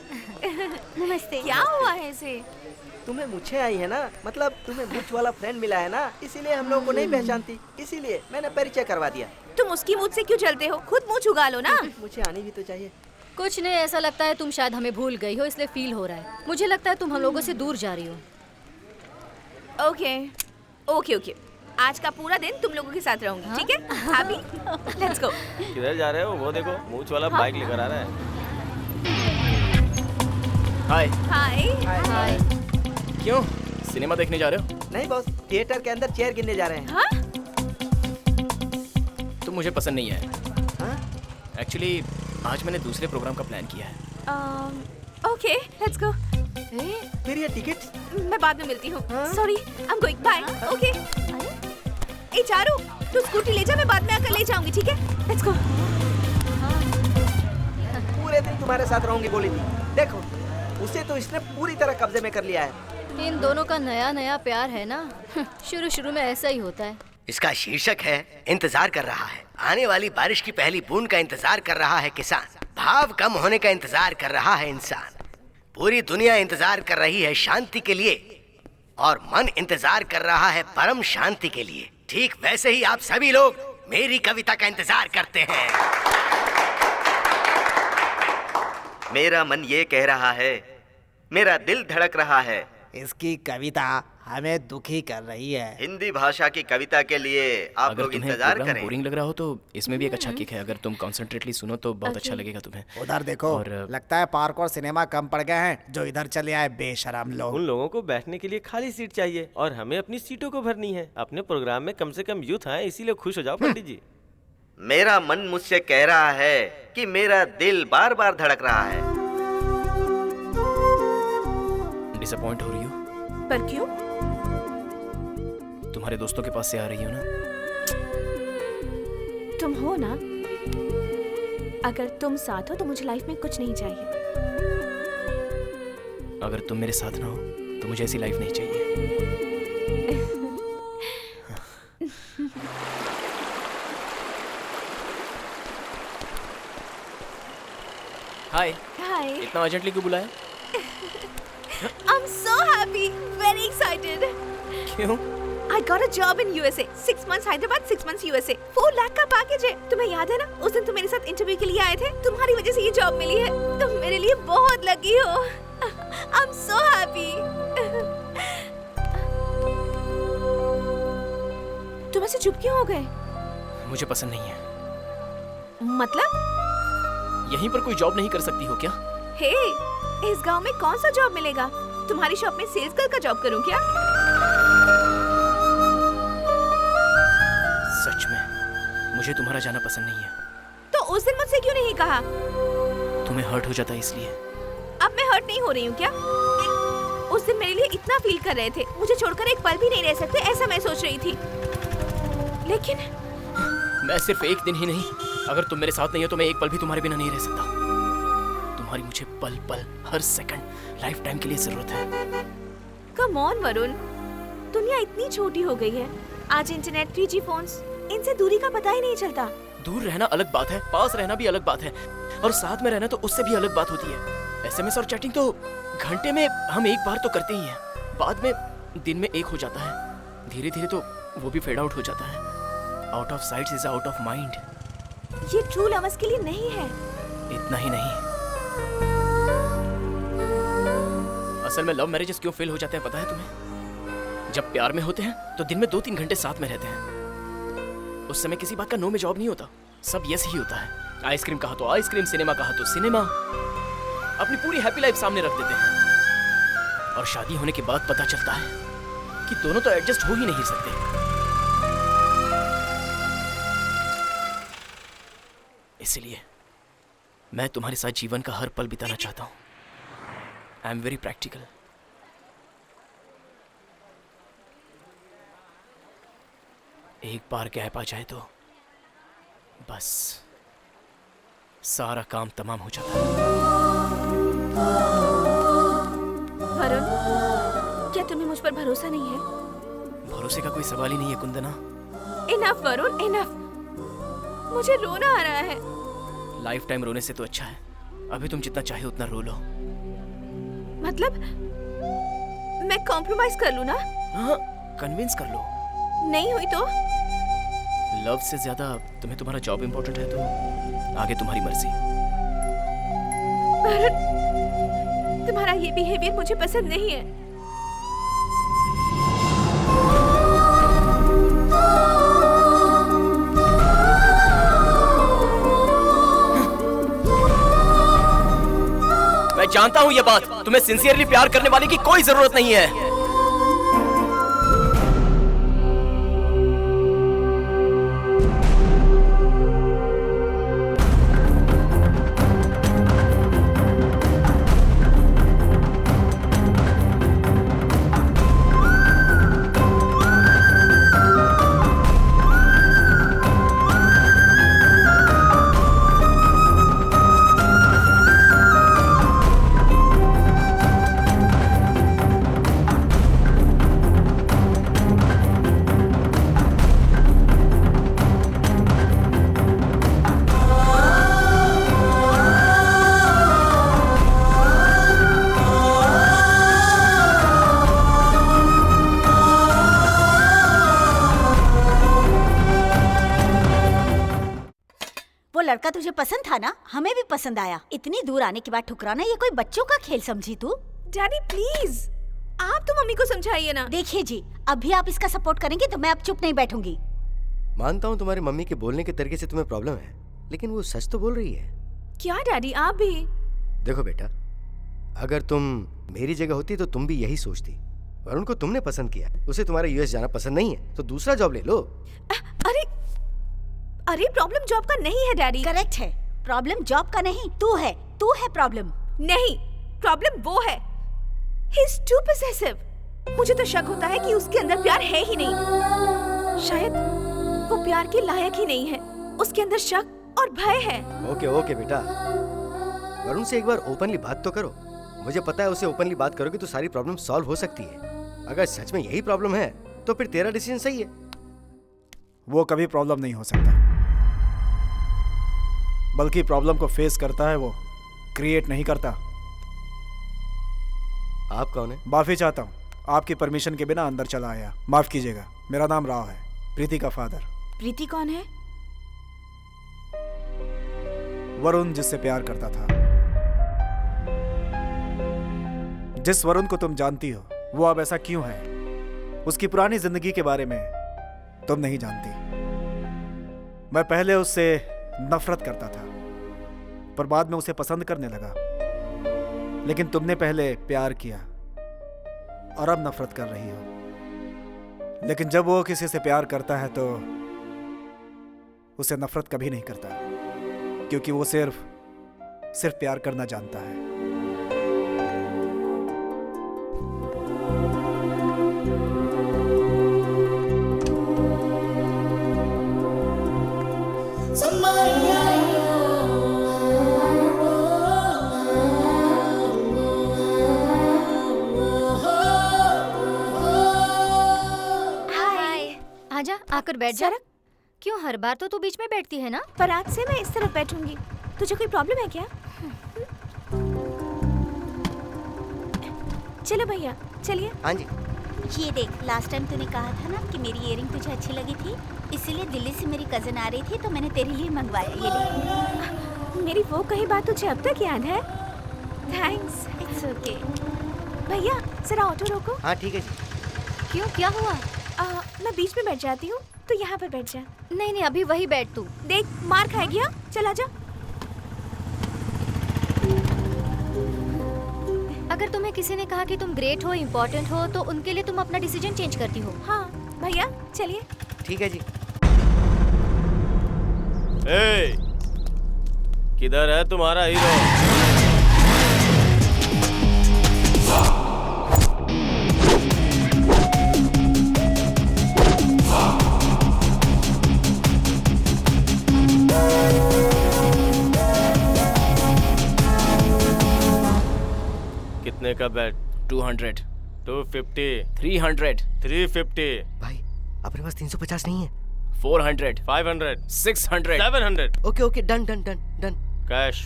नमस्ते। क्या हुआ है इसे? तुम्हें मुझे आई है ना, मतलब तुम्हें मुझ वाला फ्रेंड मिला है ना, इसीलिए हम लोगों को नहीं पहचानती, इसीलिए मैंने परिचय करवा दिया। तुम उसकी मुझ से क्यों चलते हो? खुद मुंह छुगा लो ना। मुझे आनी भी तो चाहिए। कुछ नहीं, ऐसा लगता है तुम शायद हमें भूल गई हो, इसलिए फील हो रहा है। मुझे लगता है तुम हम लोगों से दूर जा रही हो। ओके ओके ओके, आज का पूरा दिन तुम लोगों के साथ रहूंगी, ठीक है? हैप्पी? Let's go. किधर जा रहे हो? वो देखो मूछ वाला बाइक लेकर आ रहा है। हाय। हाय। हाय। क्यों सिनेमा देखने जा रहे हो? नहीं बॉस, थिएटर के अंदर चेयर गिनने जा रहे हैं। हाँ? तुम मुझे पसंद नहीं है। हाँ? एक्चुअली आज मैंने दूसरे प्रोग्राम का प्लान किया है। Okay let's go. फिर ये टिकट? मैं बाद में मिलती हूँ। Sorry, I am going, bye. Okay. ए चारू, तू स्कूटी ले जा, मैं बाद में आकर ले जाऊंगी, ठीक है? Let's go. पूरे दिन तुम्हारे साथ रहूंगी बोली थी, देखो उसे तो इसने पूरी तरह कब्जे में कर लिया है। इन दोनों का नया नया प्यार है ना, शुरू शुरू में ऐसा ही होता है। इसका शीर्षक है इंतजार कर रहा है। आने वाली बारिश की पहली बूंद का इंतजार कर रहा है किसान, भाव कम होने का इंतजार कर रहा है इंसान, पूरी दुनिया इंतजार कर रही है शांति के लिए और मन इंतजार कर रहा है परम शांति के लिए। ठीक वैसे ही आप सभी लोग मेरी कविता का इंतजार करते हैं। मेरा मन ये कह रहा है, मेरा दिल धड़क रहा है। इसकी कविता हमें दुखी कर रही है। हिंदी भाषा की कविता के लिए आप अगर लोग तुम्हें इंतजार प्रोग्राम करें। बोरिंग लग रहा हो तो इसमें भी एक अच्छा किक है। अगर तुम कॉन्सेंट्रेटली सुनो तो बहुत अच्छा लगेगा तुम्हें। उधर देखो, और लगता है पार्क और सिनेमा कम पड़ गए हैं, जो इधर चले आए बेशरम लोग। उन लोगों को बैठने के लिए खाली सीट चाहिए और हमें अपनी सीटों को भरनी है। अपने प्रोग्राम में कम से कम यूथ आए, इसीलिए खुश हो जाओ पंडित जी। मेरा मन मुझसे कह रहा है कि मेरा दिल बार बार धड़क रहा है। डिसअपॉइंट हो रही हो? पर क्यों? तुम्हारे दोस्तों के पास से आ रही हो ना? तुम हो ना? अगर तुम साथ हो तो मुझे लाइफ में कुछ नहीं चाहिए। अगर तुम मेरे साथ ना हो तो मुझे ऐसी लाइफ नहीं चाहिए। हाय। हाय। इतना अर्जेंटली क्यों बुलाया? I'm so happy, very excited. क्यों? I got a job in USA. 6 months Hyderabad, 6 months USA. 4 lakh का पैकेज है। तुम्हें याद है ना, उस दिन तुम मेरे साथ इंटरव्यू के लिए आए थे। तुम्हारी वजह से ये जॉब मिली है। तुम मेरे लिए बहुत लकी हो। I'm so happy. तुम ऐसे चुप क्यों हो गए? मुझे पसंद नहीं है। मतलब? यहीं पर कोई जॉब नहीं कर सकती हो क्या? हे, इस गांव में कौन सा जॉब मिलेगा? तुम्हारी शॉप में सेल्स गर्ल का जॉब करूं क्या? सच में मुझे तुम्हारा जाना पसंद नहीं है। तो उस दिन मुझसे क्यों नहीं कहा? तुम्हें हर्ट हो जाता है इसलिए। अब मैं हर्ट नहीं हो रही हूँ क्या? उस दिन मेरे लिए इतना फील कर रहे थे, मुझे छोड़कर एक पल भी नहीं रह सकते, ऐसा मैं सोच रही थी। लेकिन मैं सिर्फ एक दिन ही नहीं, अगर तुम मेरे साथ नहीं हो तो मैं एक पल भी तुम्हारे बिना नहीं रह सकता। तुम्हारी मुझे पल पल, हर सेकंड, लाइफ टाइम के लिए जरूरत है। कम ऑन वरुण, दुनिया इतनी छोटी हो गई है। आज इंटरनेट, 3G फोन्स, इनसे दूरी का पता ही नहीं चलता। दूर रहना अलग बात है, पास रहना भी अलग बात है, और साथ में रहना तो उससे भी अलग बात होती है। SMS और चैटिंग तो घंटे में हम एक बार तो करते ही हैं, बाद में दिन में एक हो जाता है, धीरे धीरे तो वो भी फेड आउट हो जाता है। Out of site is out of mind. ये ट्रू लवर्स के लिए नहीं है। इतना ही नहीं, असल में लव मैरिजेस क्यों फेल हो जाते हैं पता है तुम्हें? जब प्यार में होते हैं तो दिन में 2-3 घंटे साथ में रहते हैं, उस समय किसी बात का नो में जवाब नहीं होता, सब यस ही होता है। आइसक्रीम कहा तो आइसक्रीम, सिनेमा कहा तो सिनेमा, अपनी पूरी हैप्पी लाइफ सामने रख देते हैं। और शादी होने के बाद पता चलता है कि दोनों तो एडजस्ट हो ही नहीं सकते। मैं तुम्हारे साथ जीवन का हर पल बिताना चाहता हूँ। I am very practical. एक बार गैप आ जाए तो बस सारा काम तमाम हो जाता है। वरुण, क्या तुम्हें मुझ पर भरोसा नहीं है? भरोसे का कोई सवाल ही नहीं है कुंदना। Enough Varun, enough. मुझे रोना आ रहा है। लाइफ टाइम रोने से तो अच्छा है अभी तुम जितना चाहे उतना रो लो। मतलब मैं कॉम्प्रोमाइज कर लूं ना? हाँ, कन्विंस कर लो। नहीं हुई तो? लव से ज्यादा तुम्हें तुम्हारा जॉब इम्पोर्टेंट है तो आगे तुम्हारी मर्जी। वरुण, तुम्हारा ये बिहेवियर मुझे पसंद नहीं है। मैं जानता हूँ ये बात, तुम्हें सिंसियरली प्यार करने वाले की कोई जरूरत नहीं है। लड़का तुझे पसंद था ना? हमें भी पसंद आया। इतनी दूर आने के बाद ठुकराना ये कोई बच्चों का खेल समझी तू? डैडी प्लीज, आप तो मम्मी को समझाइए ना। देखिए जी, अभी आप इसका सपोर्ट करेंगे तो मैं अब चुप नहीं बैठूंगी। मानता हूँ तुम्हारी मम्मी के बोलने के तरीके से तुम्हें प्रॉब्लम है, लेकिन वो सच तो बोल रही है। क्या डैडी, आप भी? देखो बेटा, अगर तुम मेरी जगह होती तो तुम भी यही सोचती। वरुण को तुमने पसंद किया, उसे तुम्हारा यूएस जाना पसंद नहीं है तो दूसरा जॉब ले लो। अरे प्रॉब्लम जॉब का नहीं है डैडी। करेक्ट है, प्रॉब्लम जॉब का नहीं, तू है प्रॉब्लम। नहीं, प्रॉब्लम वो है। He is too possessive। मुझे तो शक होता है कि उसके अंदर प्यार है ही नहीं। शायद वो प्यार के लायक ही नहीं है। उसके अंदर शक और भय है। ओके बेटा, वरुण से एक बार ओपनली बात तो करो। मुझे पता है उसे ओपनली बात करोगे तो सारी प्रॉब्लम सॉल्व हो सकती है। अगर सच में यही प्रॉब्लम है तो फिर तेरा डिसीजन सही है। वो कभी प्रॉब्लम नहीं हो सकता, बल्कि प्रॉब्लम को फेस करता है, वो क्रिएट नहीं करता। आप कौन है? माफी चाहता हूँ, आपकी परमिशन के बिना अंदर चला आया। माफ कीजिएगा, मेरा नाम राव है, प्रीति का फादर। प्रीति कौन है? वरुण जिससे प्यार करता था। जिस वरुण को तुम जानती हो वो अब ऐसा क्यों है, उसकी पुरानी जिंदगी के बारे में तुम नहीं जानती। मैं पहले उससे नफरत करता था, पर बाद में उसे पसंद करने लगा। लेकिन तुमने पहले प्यार किया और अब नफरत कर रही हो। लेकिन जब वो किसी से प्यार करता है तो उसे नफरत कभी नहीं करता, क्योंकि वो सिर्फ प्यार करना जानता है। आजा, आकर बैठ जा। क्यों हर बार तो तू बीच में बैठती है ना? पर आज से मैं इस तरफ बैठूंगी। तुझे कोई प्रॉब्लम है क्या? चलो भैया, चलिए। हाँ जी। ये देख, लास्ट टाइम तूने कहा था ना कि मेरी इयरिंग तुझे अच्छी लगी थी, इसीलिए दिल्ली से मेरी कजन आ रही थी तो मैंने तेरे लिए मंगवाया। ये ले। मेरी वो कही बात तुझे अब तक याद है? थैंक्स। It's okay. भैया जरा ऑटो रोको। हाँ ठीक है जी। क्यों, क्या हुआ? मैं बीच में बैठ जाती हूँ, तो यहाँ पर बैठ जा। नहीं नहीं, अभी वही बैठ तू। देख, मार खाएगी। चला जा। अगर तुम्हें किसी ने कहा कि तुम ग्रेट हो, इम्पोर्टेंट हो, तो उनके लिए तुम अपना डिसीजन चेंज करती हो। हाँ भैया, चलिए। ठीक है जी। किधर है तुम्हारा हीरो? कितने का बैट? 200, 250, 300, 350, भाई अपने पास 350 नहीं है। 400, 500, 600, 700। Okay okay, done done done done. Cash.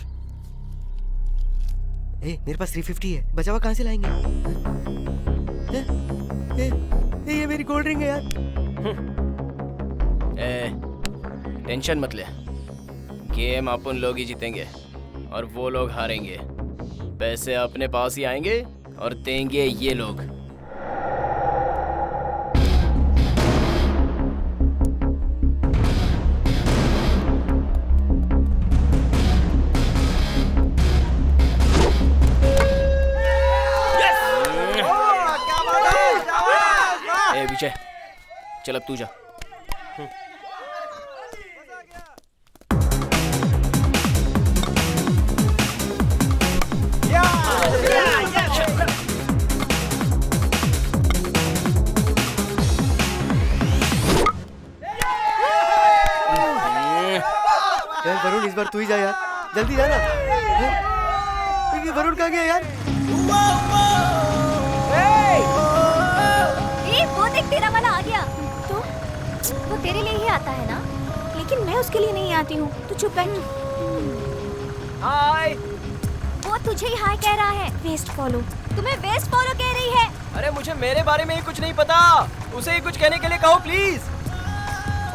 मेरे पास 350 है, बचा हुआ कहाँ से लाएंगे? ये मेरी कोल्ड ड्रिंक है यार। टेंशन मत ले, गेम अपन लोग ही जीतेंगे और वो लोग हारेंगे। पैसे अपने पास ही आएंगे और देंगे ये लोग। ए विजय, चल अब तू जा। यार वरुण, इस बार तू ही जा यार, जल्दी जा ना। ये वरुण कहाँ गया यार? वो देख, तेरा वाला आ गया। तो वो तेरे लिए ही आता है ना? लेकिन मैं उसके लिए नहीं आती हूँ, तू चुप बैठ। हाय। वो तुझे ही हाय कह रहा है। वेस्ट फॉलो। तुम्हें वेस्ट फॉलो कह रही है? अरे मुझे मेरे बारे में ही कुछ नहीं पता, उसे ही कुछ कहने के लिए कहो प्लीज।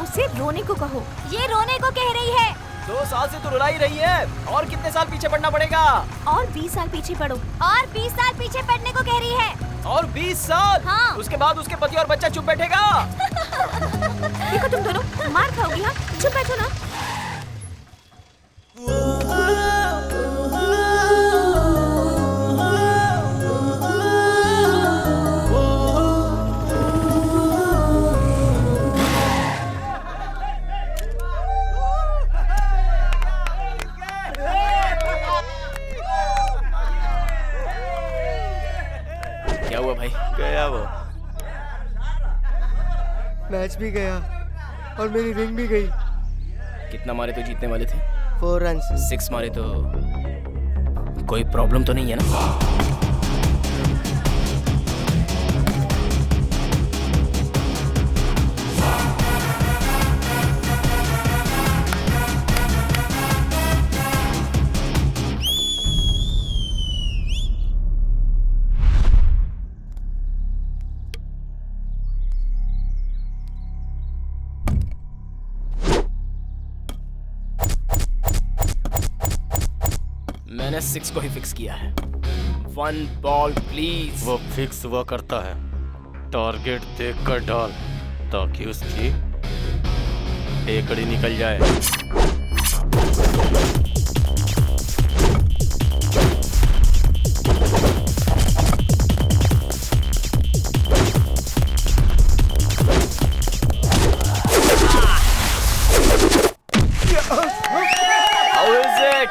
उसे रोने को कहो। ये रोने को कह रही है। 2 साल से तो रुला ही रही है, और कितने साल पीछे पड़ना पड़ेगा? और 20 साल पीछे पड़ो। और 20 साल पीछे पड़ने को कह रही है। और 20 साल? हाँ। उसके बाद उसके पति और बच्चा चुप बैठेगा? देखो तुम दोनों मार खाओगी। हाँ, चुप बैठो ना। क्या हुआ भाई? गया वो। मैच भी गया और मेरी रिंग भी गई। कितना मारे तो जीतने वाले थे? 4 रन। 6 मारे तो कोई प्रॉब्लम तो नहीं है ना? मैंने 6 को ही फिक्स किया है। 1 बॉल प्लीज। वो फिक्स हुआ करता है, टारगेट देख कर डाल ताकि उसकी एकड़ी निकल जाए। How is it?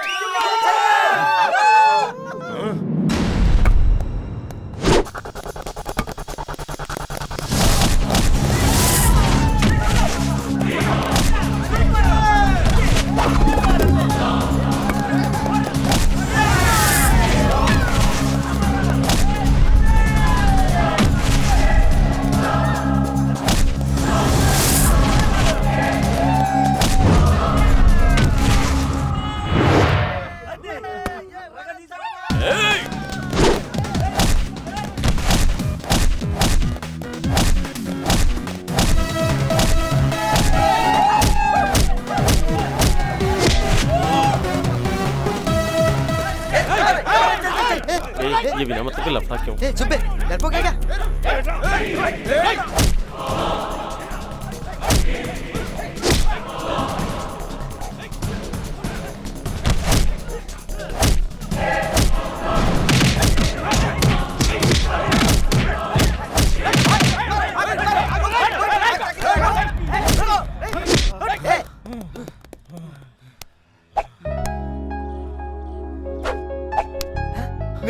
ये बिना मतलब के लफड़ा क्यों? चुप बे, डरपोक है क्या?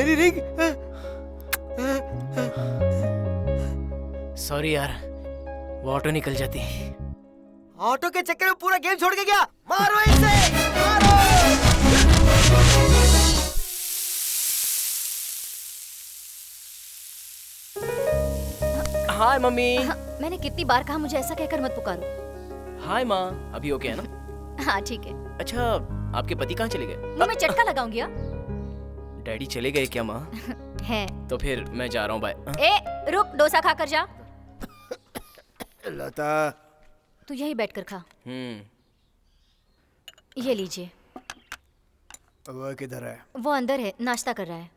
मेरी रिंग। सॉरी यार, वो ऑटो निकल जाती। ऑटो के चक्कर में पूरा गेम छोड़ के गया। मारो इसे, मारो। हाय मम्मी। मैंने कितनी बार कहा मुझे ऐसा कहकर मत पुकारो। हाय माँ, अभी ओके है ना? हाँ ठीक है। अच्छा, आपके पति कहाँ चले गए? मुंह में चटका लगाऊंगी हाँ? डैडी चले गए क्या माँ? है। तो फिर मैं जा रहा हूँ, बाय। ए रुक, डोसा खाकर जा। लता, तू यही बैठकर खा। ये लीजिए। वो किधर है? वो अंदर है, नाश्ता कर रहा है।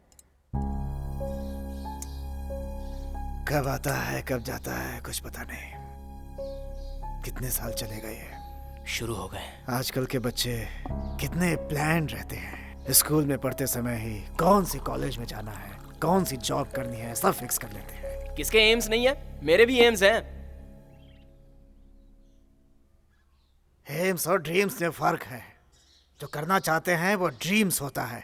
कब आता है कब जाता है कुछ पता नहीं। कितने साल चलेगा ये? शुरू हो गए। आजकल के बच्चे कितने प्लान रहते हैं। स्कूल में पढ़ते समय ही कौन सी कॉलेज में जाना है, कौन सी जॉब करनी है, सब फिक्स कर लेते हैं। किसके एम्स नहीं है? मेरे भी एम्स हैं। एम्स और ड्रीम्स में फर्क है। जो करना चाहते हैं वो ड्रीम्स होता है,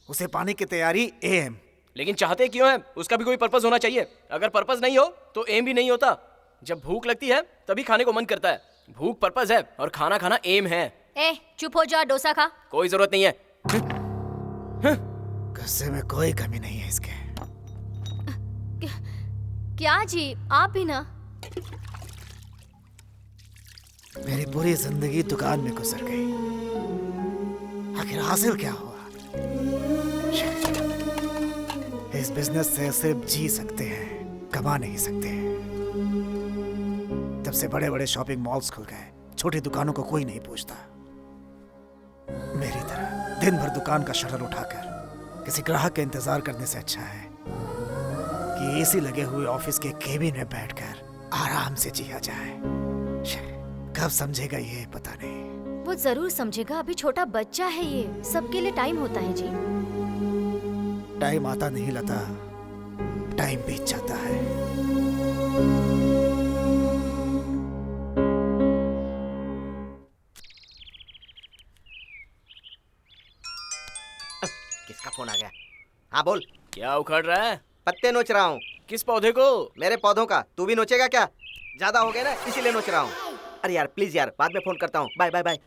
उसे पाने की तैयारी एम। लेकिन चाहते क्यों हैं? उसका भी कोई पर्पस होना चाहिए। अगर पर्पस नहीं हो तो एम भी नहीं होता। जब भूख लगती है तभी खाने को मन करता है। भूख पर्पस है और खाना खाना एम है। ए चुप हो जा, डोसा खा। कोई जरूरत नहीं है। गुस्से में कोई कमी नहीं है इसके। क्या जी, आप भी ना। मेरी पूरी जिंदगी दुकान में गुजर गई, आखिर हासिल क्या हुआ? इस बिजनेस से सिर्फ जी सकते हैं, कमा नहीं सकते। तब से बड़े बड़े शॉपिंग मॉल्स खुल गए, छोटी दुकानों को कोई नहीं पूछता। मेरी तरह दिन भर दुकान का शटर उठाकर किसी ग्राहक के इंतजार करने से अच्छा है कि एसी लगे हुए ऑफिस के केबिन में बैठकर आराम से जिया जाए। कब समझेगा ये पता नहीं। वो जरूर समझेगा, अभी छोटा बच्चा है ये। सबके लिए टाइम होता है जी। टाइम आता नहीं लता, टाइम बीत जाता है। किसका फोन आ गया? हाँ बोल। क्या उखाड़ रहा है? पत्ते नोच रहा हूँ। किस पौधे को? मेरे पौधों का। तू भी नोचेगा क्या? ज्यादा हो गया ना, इसीलिए नोच रहा हूँ। अरे यार प्लीज यार, बाद में फोन करता हूँ। Bye bye bye.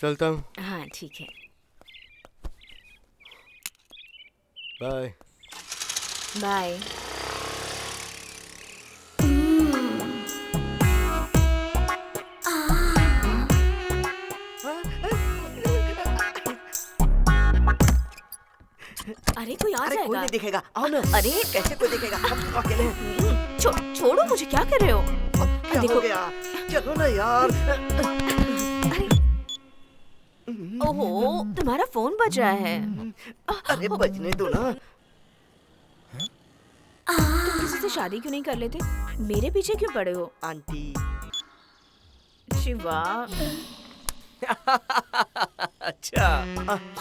चलता हूँ। हाँ ठीक है, बाय। बाय। अरे कोई आ अरे कोई जाएगा। नहीं दिखेगा, आओ ना। अरे कैसे कोई दिखेगा? हम तो अकेले हैं। छोड़ो मुझे, क्या कर रहे हो? क्या हो गया? चलो ना यार। अरे ओहो, तुम्हारा फोन बज रहा है। अरे बजने दो ना। तुम किसी से शादी क्यों नहीं कर लेते? मेरे पीछे क्यों पड़े हो? आंटी शिवा, अच्छा,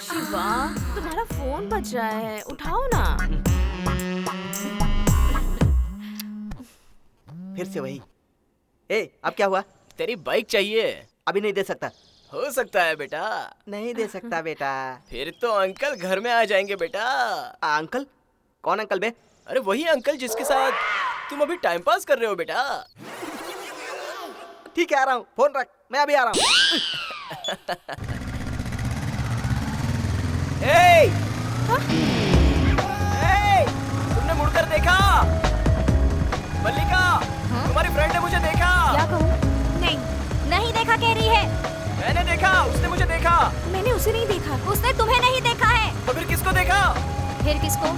शिवा, तुम्हारा फोन बज रहा है, उठाओ ना। फिर से वही। ए अब क्या हुआ? तेरी बाइक चाहिए। अभी नहीं दे सकता। हो सकता है बेटा। नहीं दे सकता बेटा। फिर तो अंकल घर में आ जाएंगे बेटा। अंकल? कौन अंकल बे? अरे वही अंकल जिसके साथ तुम अभी टाइम पास कर रहे हो बेटा। ठीक है, आ रहा हूँ। फोन रख, मैं अभी आ रहा हूँ। ए! ए! तुमने मुड़कर देखा? मल्लिका, तुम्हारी फ्रेंड ने मुझे देखा। क्या कहूँ? नहीं, नहीं देखा कह रही है। मैंने देखा, उसने मुझे देखा। मैंने उसे नहीं देखा। उसने तुम्हें नहीं देखा है। तो फिर किसको देखा? फिर किसको?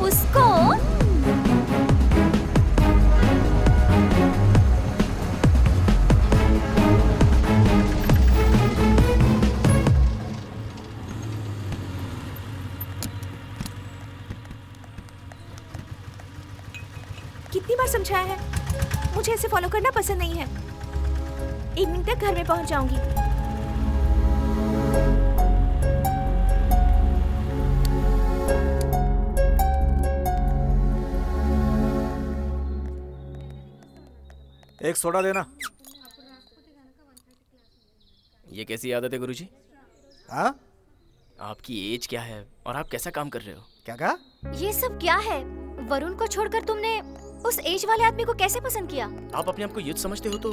उसको। कितनी बार समझाया है, मुझे ऐसे फॉलो करना पसंद नहीं है। इवनिंग तक घर में पहुंच जाऊंगी। एक सोडा देना। ये कैसी आदत है गुरुजी? हाँ, आपकी एज क्या है और आप कैसा काम कर रहे हो? क्या कहा? ये सब क्या है? वरुण को छोड़कर तुमने उस एज वाले आदमी को कैसे पसंद किया? आप अपने आप को यूथ समझते हो तो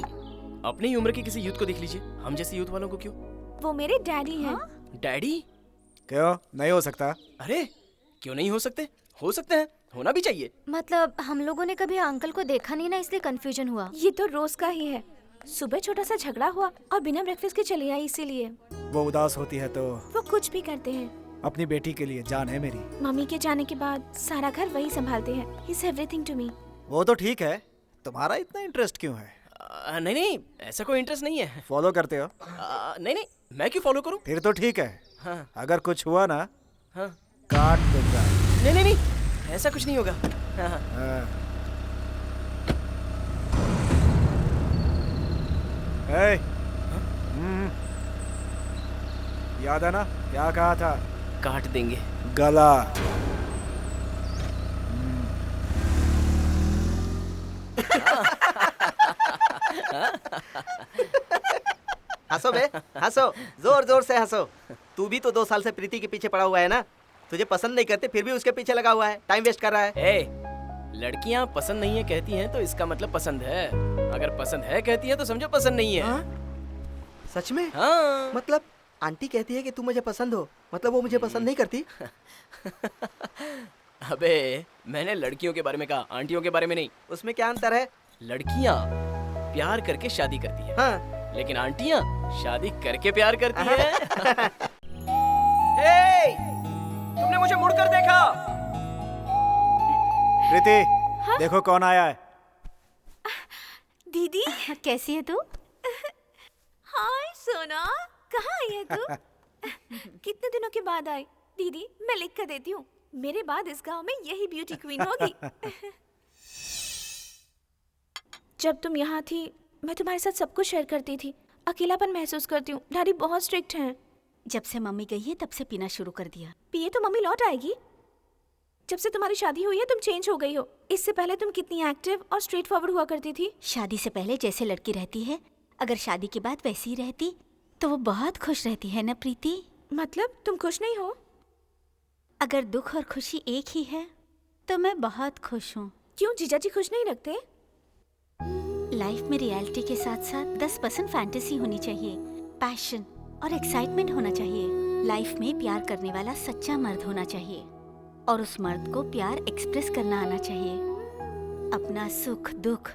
अपनी ही उम्र के किसी यूथ को देख लीजिए। हम जैसे यूथ वालों को क्यों? वो मेरे डैडी हैं। डैडी? क्यों नहीं हो सकता? अरे क्यों नहीं हो सकते? हो सकते हैं, होना भी चाहिए। मतलब हम लोगों ने कभी अंकल को देखा नहीं ना, इसलिए कंफ्यूजन हुआ। ये तो रोज का ही है। सुबह छोटा सा झगड़ा हुआ और बिना ब्रेकफास्ट के चली आई, इसीलिए। वो उदास होती है तो वो कुछ भी करते हैं। अपनी बेटी के लिए जान है मेरी। मम्मी के जाने के बाद सारा घर वही संभालते हैं। He is everything to me। वो तो ठीक है, तुम्हारा इतना इंटरेस्ट क्यों है? नहीं नहीं, ऐसा कोई इंटरेस्ट नहीं है। फॉलो करते हो? नहीं नहीं, मैं क्यों फॉलो करूं? फिर तो ठीक है। हाँ अगर कुछ हुआ ना, हाँ। काट दूंगा। नहीं नहीं नहीं, ऐसा कुछ नहीं होगा। हाँ, हाँ। हाँ। ए, याद है ना क्या कहा था? काट देंगे। गला। हंसो बे, हंसो, जोर जोर से हंसो। तू भी तो 2 साल से प्रीति के पीछे पड़ा हुआ है ना। तुझे पसंद नहीं करते फिर भी उसके पीछे लगा हुआ है, टाइम वेस्ट कर रहा है। लड़कियां पसंद नहीं है कहती हैं तो इसका मतलब पसंद है। अगर पसंद है कहती है तो समझो पसंद नहीं है। हाँ? सच में? हाँ। मतलब आंटी कहती है कि तू मुझे पसंद हो, मतलब वो मुझे पसंद नहीं करती? अबे मैंने लड़कियों के बारे में कहा, आंटियों के बारे में नहीं। उसमें क्या अंतर है? लड़कियां प्यार करके शादी करती हैं, हाँ। लेकिन आंटियां शादी करके प्यार करती हैं। हे, तुमने मुझे मुड़कर देखा? प्रीति, देखो कौन आया है। दीदी कैसी है तू? हाय सोना, कहाँ आई है तू? कितने दिनों के बाद आई? दीदी मैं लिख कर देती हूँ, मेरे बाद इस गांव में यही ब्यूटी क्वीन होगी। जब तुम यहाँ थी मैं तुम्हारे साथ सब कुछ शेयर करती थी। अकेलापन महसूस करती हूँ, डैडी बहुत स्ट्रिक्ट हैं। जब से मम्मी गई है तब से पीना शुरू कर दिया। पिए तो मम्मी लौट आएगी। जब से तुम्हारी शादी हुई है तुम चेंज हो गई हो। इससे पहले तुम कितनी एक्टिव और स्ट्रेट फॉरवर्ड हुआ करती थी। शादी से पहले जैसे लड़की रहती है, अगर शादी के बाद वैसी ही रहती तो वो बहुत खुश रहती है ना प्रीति? मतलब तुम खुश नहीं हो? अगर दुख और खुशी एक ही है तो मैं बहुत खुश हूँ। क्यों जीजा जी खुश नहीं लगते? लाइफ में रियलिटी के साथ साथ 10% फैंटेसी होनी चाहिए, पैशन और एक्साइटमेंट होना चाहिए। लाइफ में प्यार करने वाला सच्चा मर्द होना चाहिए और उस मर्द को प्यार एक्सप्रेस करना आना चाहिए। अपना सुख दुख,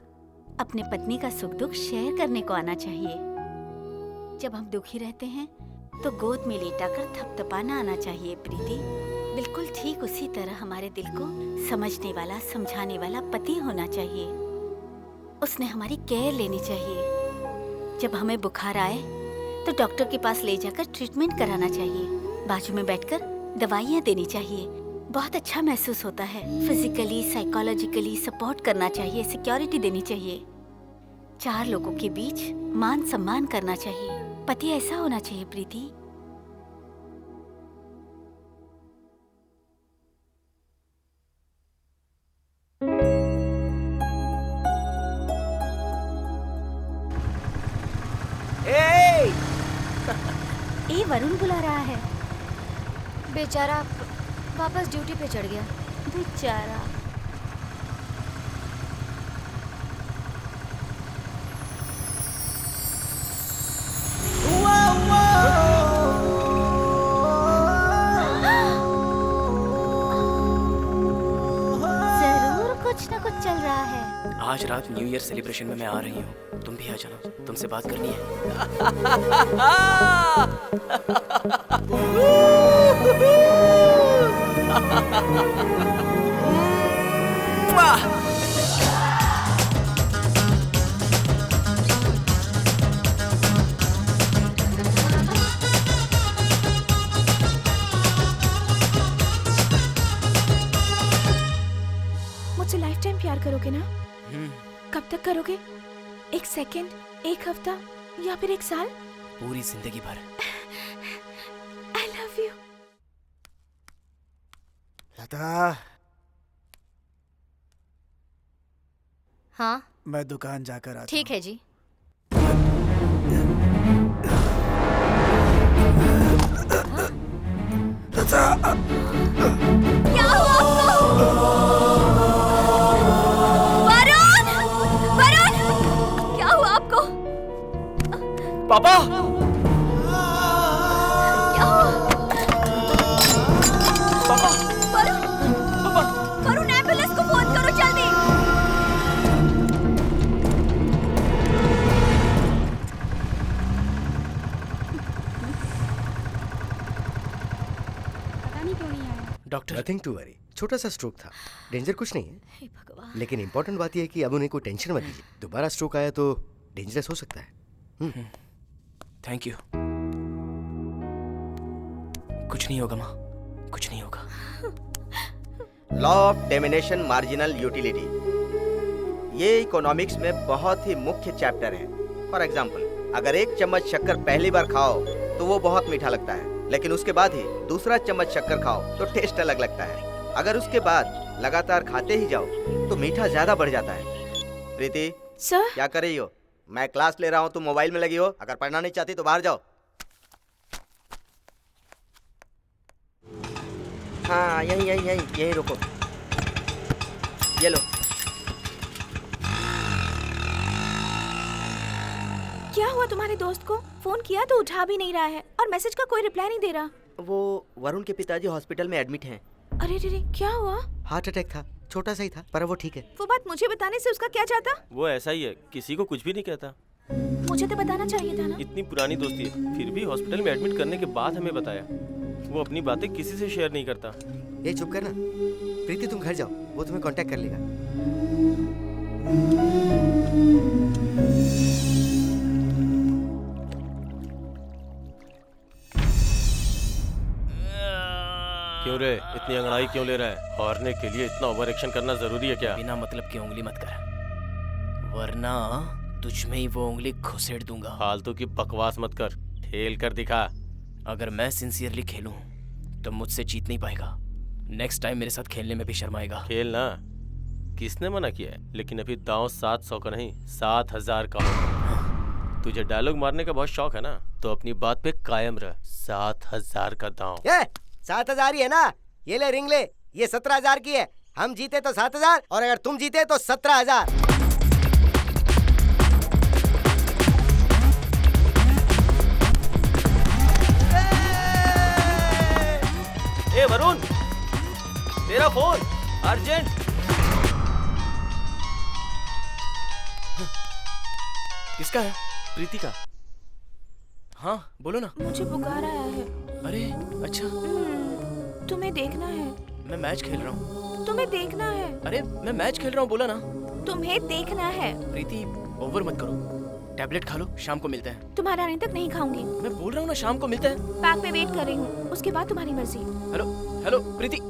अपने पत्नी का सुख दुख शेयर करने को आना चाहिए। जब हम दुखी रहते हैं तो गोद में लेटाकर थपथपाना आना चाहिए प्रीति। बिल्कुल ठीक उसी तरह हमारे दिल को समझने वाला, समझाने वाला पति होना चाहिए। उसने हमारी केयर लेनी चाहिए। जब हमें बुखार आए तो डॉक्टर के पास ले जाकर ट्रीटमेंट कराना चाहिए। बाजू में बैठकर दवाइयाँ देनी चाहिए। बहुत अच्छा महसूस होता है। फिजिकली साइकोलॉजिकली सपोर्ट करना चाहिए, सिक्योरिटी देनी चाहिए। 4 लोगों के बीच मान सम्मान करना चाहिए। पति ऐसा होना चाहिए प्रीति। ए वरुण बुला रहा है। बेचारा वापस ड्यूटी पे चढ़ गया। बेचारा। जरूर कुछ ना कुछ चल रहा है। आज रात न्यू ईयर सेलिब्रेशन में मैं आ रही हूँ, तुम भी आ जाना, तुमसे बात करनी है। मुझसे लाइफ टाइम प्यार करोगे ना? कब तक करोगे? 1 सेकेंड, 1 हफ्ता या फिर 1 साल? पूरी जिंदगी भर। I love you। लता, हाँ मैं दुकान जाकर आता ठीक है जी। क्या हुआ आपको? वरुण! वरुण! क्या हुआ आपको? पापा! क्या हुआ? पापा! वरुण! पापा! वरुण, एम्बुलेंस को फोन करो जल्दी। डॉक्टर, नथिंग टू वरी, छोटा सा स्ट्रोक था, डेंजर कुछ नहीं है। हे भगवान। लेकिन इंपॉर्टेंट बात यह है कि अब उन्हें कोई टेंशन मत दीजिए। दोबारा स्ट्रोक आया तो डेंजरस हो सकता है। Thank you. कुछ नहीं होगा माँ, कुछ नहीं होगा। Law of diminishing marginal utility, ये इकोनॉमिक्स में बहुत ही मुख्य चैप्टर है। फॉर एग्जाम्पल, अगर एक चम्मच शक्कर पहली बार खाओ तो वो बहुत मीठा लगता है, लेकिन उसके बाद ही दूसरा चम्मच शक्कर खाओ तो टेस्ट अलग लगता है। अगर उसके बाद लगातार खाते ही जाओ तो मीठा ज्यादा बढ़ जाता है। प्रीति, सर, क्या कर रही हो? मैं क्लास ले रहा हूँ, तुम मोबाइल में लगी हो। अगर पढ़ना नहीं चाहती तो बाहर जाओ। हाँ, यही यही यही यही रुको। ये लो। क्या हुआ तुम्हारे दोस्त को? फोन किया तो उठा भी नहीं रहा है और मैसेज का कोई रिप्लाई नहीं दे रहा। वो वरुण के पिताजी हॉस्पिटल में एडमिट हैं। अरे रे रे, क्या हुआ? हार्ट अटैक था, छोटा सा ही था, पर वो ठीक है। वो बात मुझे बताने से उसका क्या जाता? वो ऐसा ही है, किसी को कुछ भी नहीं कहता। मुझे तो बताना चाहिए था ना। इतनी पुरानी दोस्ती है, फिर भी हॉस्पिटल में एडमिट करने के बाद हमें बताया। वो अपनी बातें किसी से शेयर नहीं करता। ये चुप करना। प्रीति, तुम घर जाओ, वो तुम्हें कांटेक्ट कर लेगा। क्यों रे, इतनी अंगड़ाई क्यों ले रहा है? हारने के लिए इतना ओवर एक्शन करना जरूरी है क्या? बिना मतलब की उंगली मत कर, वरना तुझ में ही वो उंगली घुसेड़ दूंगा। फालतू की बकवास मत कर, खेल कर दिखा। अगर मैं सिंसियरली खेलूं तो मुझसे जीत नहीं पाएगा। नेक्स्ट टाइम मेरे साथ खेलने में भी शर्माएगा। खेलना किसने मना किया है? लेकिन अभी दांव 700 का नहीं 7000 का हो। तुझे डायलॉग मारने का बहुत शौक है ना, तो अपनी बात पे कायम रह। 7000 का दांव। 7000 ही है ना? ये ले रिंग ले, ये 17000 की है। हम जीते तो 7000 और अगर तुम जीते तो 17000। ए वरुण, तेरा फोन अर्जेंट। किसका है? प्रीति का। हाँ बोलो ना। मुझे पुकार आया है। अरे अच्छा, तुम्हें देखना है। मैं मैच खेल रहा हूँ। तुम्हें देखना है। अरे मैं मैच खेल रहा हूँ, बोला ना। तुम्हें देखना है। प्रीति, ओवर मत करो। टैबलेट खा लो, शाम को मिलते हैं। तुम्हारा आने तक नहीं खाऊंगी। मैं बोल रहा हूँ ना, शाम को मिलते हैं। पार्क पे वेट कर रही हूँ, उसके बाद तुम्हारी मर्जी। हेलो हेलो प्रीति।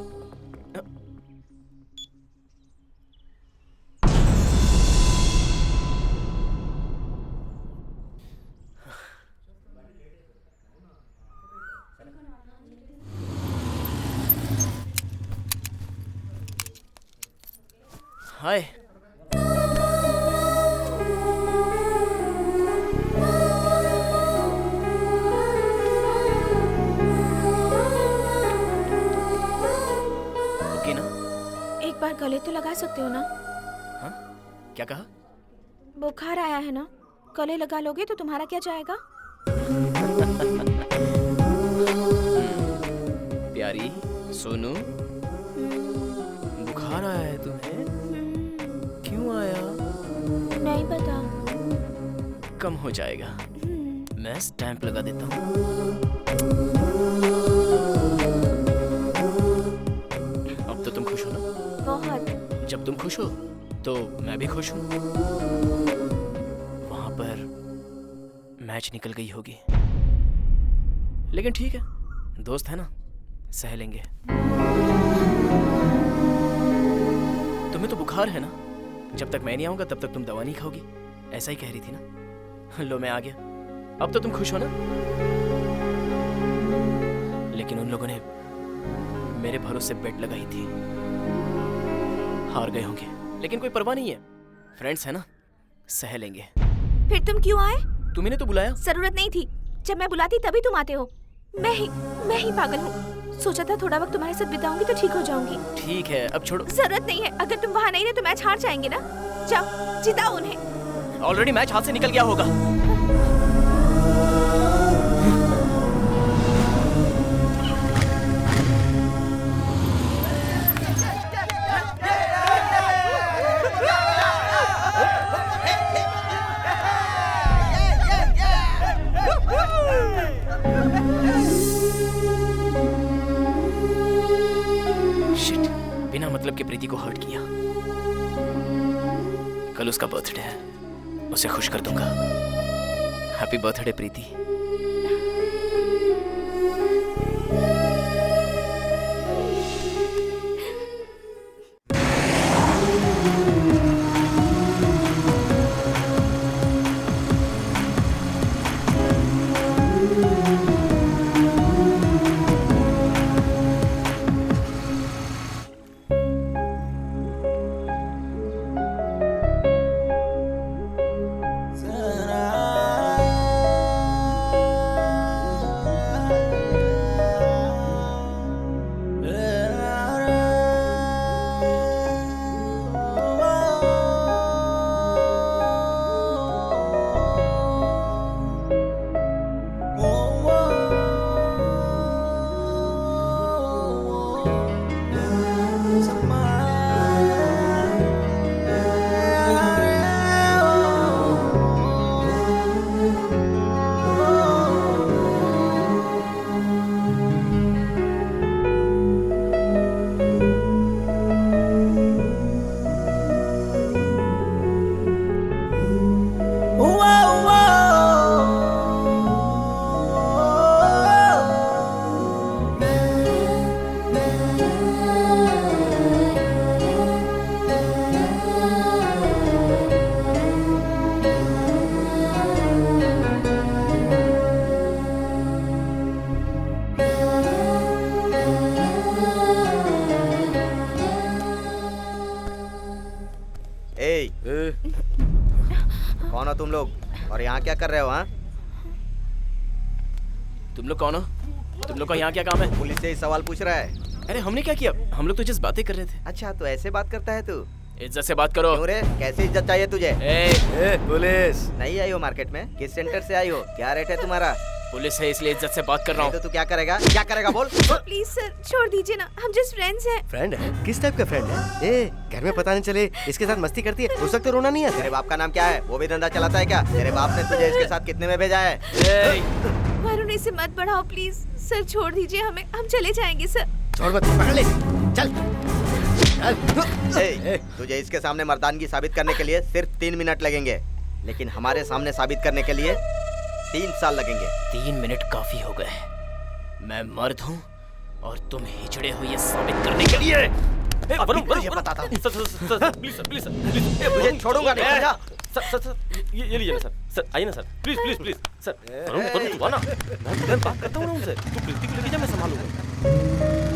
हाय। ओके ना? एक बार गले तो लगा सकते हो ना? हाँ, क्या कहा? बुखार आया है ना, गले लगा लोगे तो तुम्हारा क्या जाएगा? प्यारी सोनू, बुखार आया है तुम्हें? क्यों आया? नहीं पता। कम हो जाएगा, मैं स्टैंप लगा देता हूँ। अब तो तुम खुश हो ना? बहुत। जब तुम खुश हो तो मैं भी खुश हूँ। वहां पर मैच निकल गई होगी, लेकिन ठीक है, दोस्त है ना, सह लेंगे। तुम्हें तो बुखार है ना, जब तक मैं नहीं आऊंगा तब तक तुम दवा नहीं खाओगी, ऐसा ही कह रही थी ना। लो मैं आ गया, अब तो तुम खुश हो ना? लेकिन उन लोगों ने मेरे भरोसे बेट लगाई थी, हार गए होंगे, लेकिन कोई परवाह नहीं है, फ्रेंड्स है ना, सह लेंगे। फिर तुम क्यों आए? तुम्ही ने तो बुलाया। जरूरत नहीं थी, जब मैं बुलाती तभी तुम आते हो। मैं ही पागल हूँ। सोचा था थोड़ा वक्त तुम्हारे साथ बिताऊंगी तो ठीक हो जाऊंगी। ठीक है, अब छोड़ो। जरूरत नहीं है, अगर तुम वहाँ नहीं रहे तो मैच हार जाएंगे ना। जाओ जिताओ उन्हें। ऑलरेडी मैच हाथ से निकल गया होगा। शिट, बिना मतलब के प्रीति को हर्ट किया। कल उसका बर्थडे है, उसे खुश कर दूंगा। हैप्पी बर्थडे प्रीति। कौन हो तुम लोग और यहाँ क्या कर रहे हो? हाँ, तुम लोग कौन हो? तुम लोग का यहाँ क्या काम है? पुलिस से ही सवाल पूछ रहा है। अरे हमने क्या किया? हम लोग तो जिस बातें कर रहे थे। अच्छा, तो ऐसे बात करता है तू? इज्जत से बात करो। क्यों रे, कैसी इज्जत चाहिए तुझे? पुलिस नहीं आई हो मार्केट में? किस सेंटर से आई हो? क्या रेट है तुम्हारा? पुलिस है इसलिए इज्जत से बात कर रहा तो हूँ। तू क्या करेगा? क्या करेगा बोल? प्लीज सर छोड़ दीजिए ना, हम जस्ट फ्रेंड्स हैं। फ्रेंड है? किस टाइप का फ्रेंड है? ए, घर में पता नहीं चले इसके साथ मस्ती करती है। उस वक्त तो रोना नहीं आता। तेरे बाप का नाम क्या है? वो भी धंधा चलाता है क्या? तेरे बाप ने तुझे इसके साथ कितने में भेजा है? वरुण इसे मत बढ़ाओ प्लीज। सर छोड़ दीजिए हमें, हम चले जाएंगे सर। छोड़ मत, पकड़ ले, चल। तुझे इसके सामने मर्दानगी साबित करने के लिए सिर्फ 3 मिनट लगेंगे, लेकिन हमारे सामने साबित करने के लिए 3 साल लगेंगे। 3 मिनट काफी हो गए। मैं मर्द हूँ और तुम हिजड़े हो ये साबित करने के लिए। तुझे बताता हूँ। सर प्लीज तुझे छोड़ूंगा नहीं, समझा? सर ये लीजिए ना सर। सर आइए ना सर, प्लीज सर। वरुण तू आना, मैं बात करता हूँ ना उनसे। तू प्रीति को लेके जा, मैं संभालूंगा।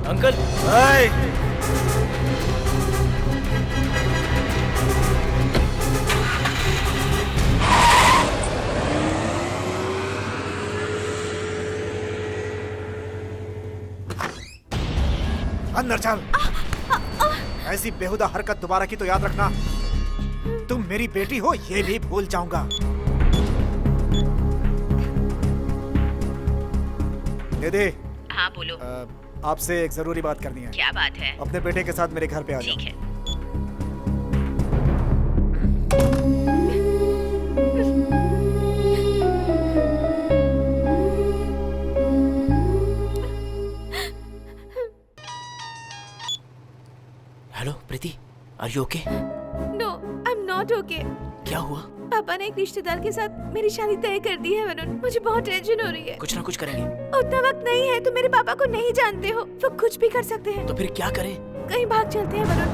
अंकल, अंदर चल। ऐसी बेहुदा हरकत दोबारा की तो याद रखना। तुम मेरी बेटी हो ये भी भूल जाऊंगा। दीदी। हाँ बोलो। आपसे एक जरूरी बात करनी है। क्या बात है? अपने बेटे के साथ मेरे घर पे आ जाओ। ठीक है। Hello Preeti, are you okay? No, I am not okay. क्या हुआ? पापा ने एक रिश्तेदार के साथ मेरी शादी तय कर दी है वरुण। मुझे बहुत टेंशन हो रही है। कुछ ना कुछ करेंगे। उतना वक्त नहीं है, तुम मेरे पापा को नहीं जानते हो, वो कुछ भी कर सकते हैं। तो फिर क्या करें? कहीं भाग चलते हैं वरुण।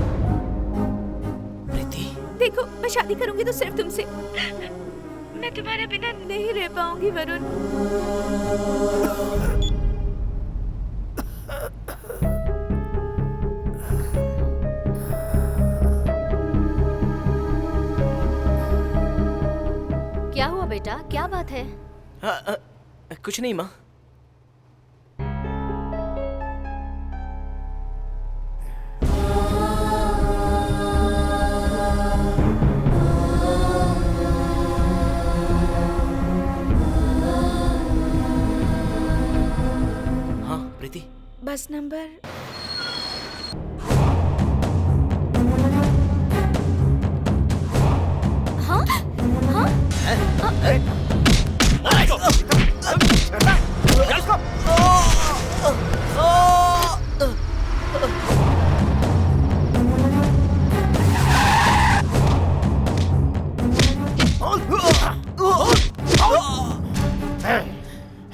प्रीति, देखो मैं शादी करूंगी तो सिर्फ तुमसे, मैं तुम्हारे बिना नहीं रह पाऊंगी वरुण। क्या हुआ बेटा, क्या बात है? कुछ नहीं माँ। हाँ प्रीति, बस नंबर हाँ हाँ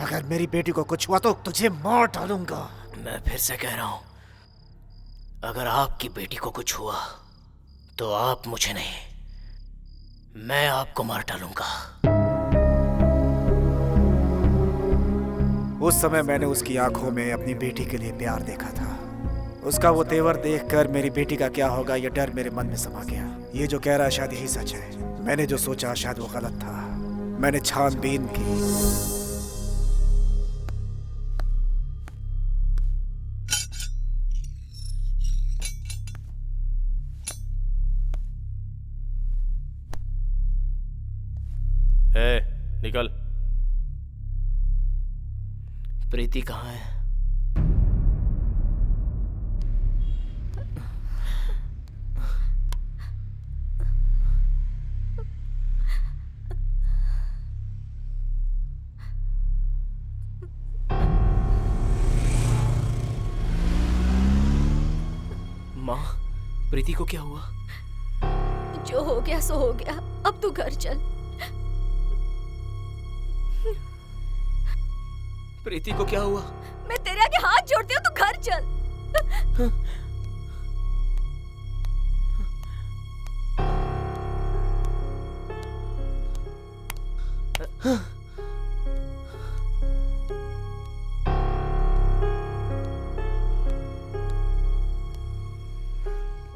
अगर मेरी बेटी को कुछ हुआ तो तुझे मार डालूंगा। मैं फिर से कह रहा हूँ, अगर आपकी बेटी को कुछ हुआ तो आप मुझे नहीं, मैं आपको मार डालूंगा। उस समय मैंने उसकी आंखों में अपनी बेटी के लिए प्यार देखा था। उसका वो तेवर देखकर मेरी बेटी का क्या होगा ये डर मेरे मन में समा गया। ये जो कह रहा है शायद यही सच है। मैंने जो सोचा शायद वो गलत था। मैंने छानबीन की। निकल। प्रीति कहाँ है? माँ, प्रीति को क्या हुआ? जो हो गया सो हो गया, अब तू घर चल। प्रीति को क्या हुआ? मैं तेरे आगे हाथ जोड़ती हूँ, तू घर चल।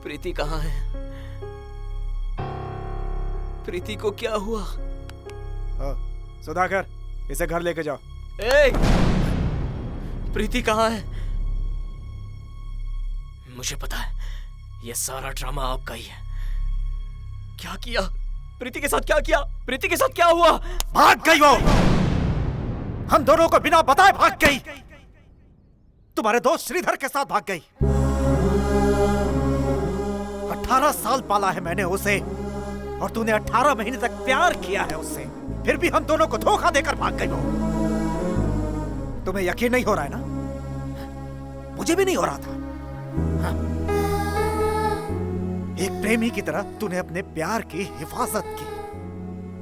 प्रीति कहाँ है? प्रीति को क्या हुआ? सुधाकर, इसे घर लेके जाओ। ए! प्रीति कहाँ है? मुझे पता है, ये सारा ड्रामा आपका ही है। क्या किया? प्रीति के साथ क्या किया? प्रीति के साथ क्या हुआ? भाग गई वो। हम दोनों को बिना बताए भाग गई। तुम्हारे दोस्त श्रीधर के साथ भाग गई। 18 साल पाला है मैंने उसे, और तूने 18 महीने तक प्यार किया है उससे, फिर भी हम दोनों को धोखा देकर भाग गई वो। तुम्हें यकीन नहीं हो रहा है ना? मुझे भी नहीं हो रहा था। हाँ? एक प्रेमी की तरह तूने अपने प्यार की हिफाजत की,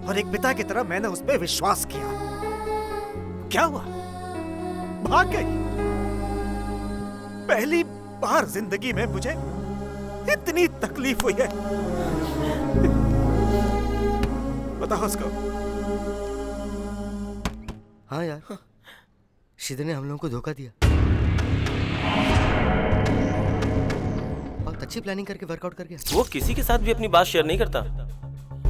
और एक पिता की तरह मैंने उस पर विश्वास किया। क्या हुआ? भाग गई। पहली बार जिंदगी में मुझे इतनी तकलीफ हुई है। बताओ उसको। हाँ यार, श्रीधर ने हम लोगों को धोखा दिया। बहुत अच्छी प्लानिंग करके वर्कआउट कर गया। वो किसी के साथ भी अपनी बात शेयर नहीं करता।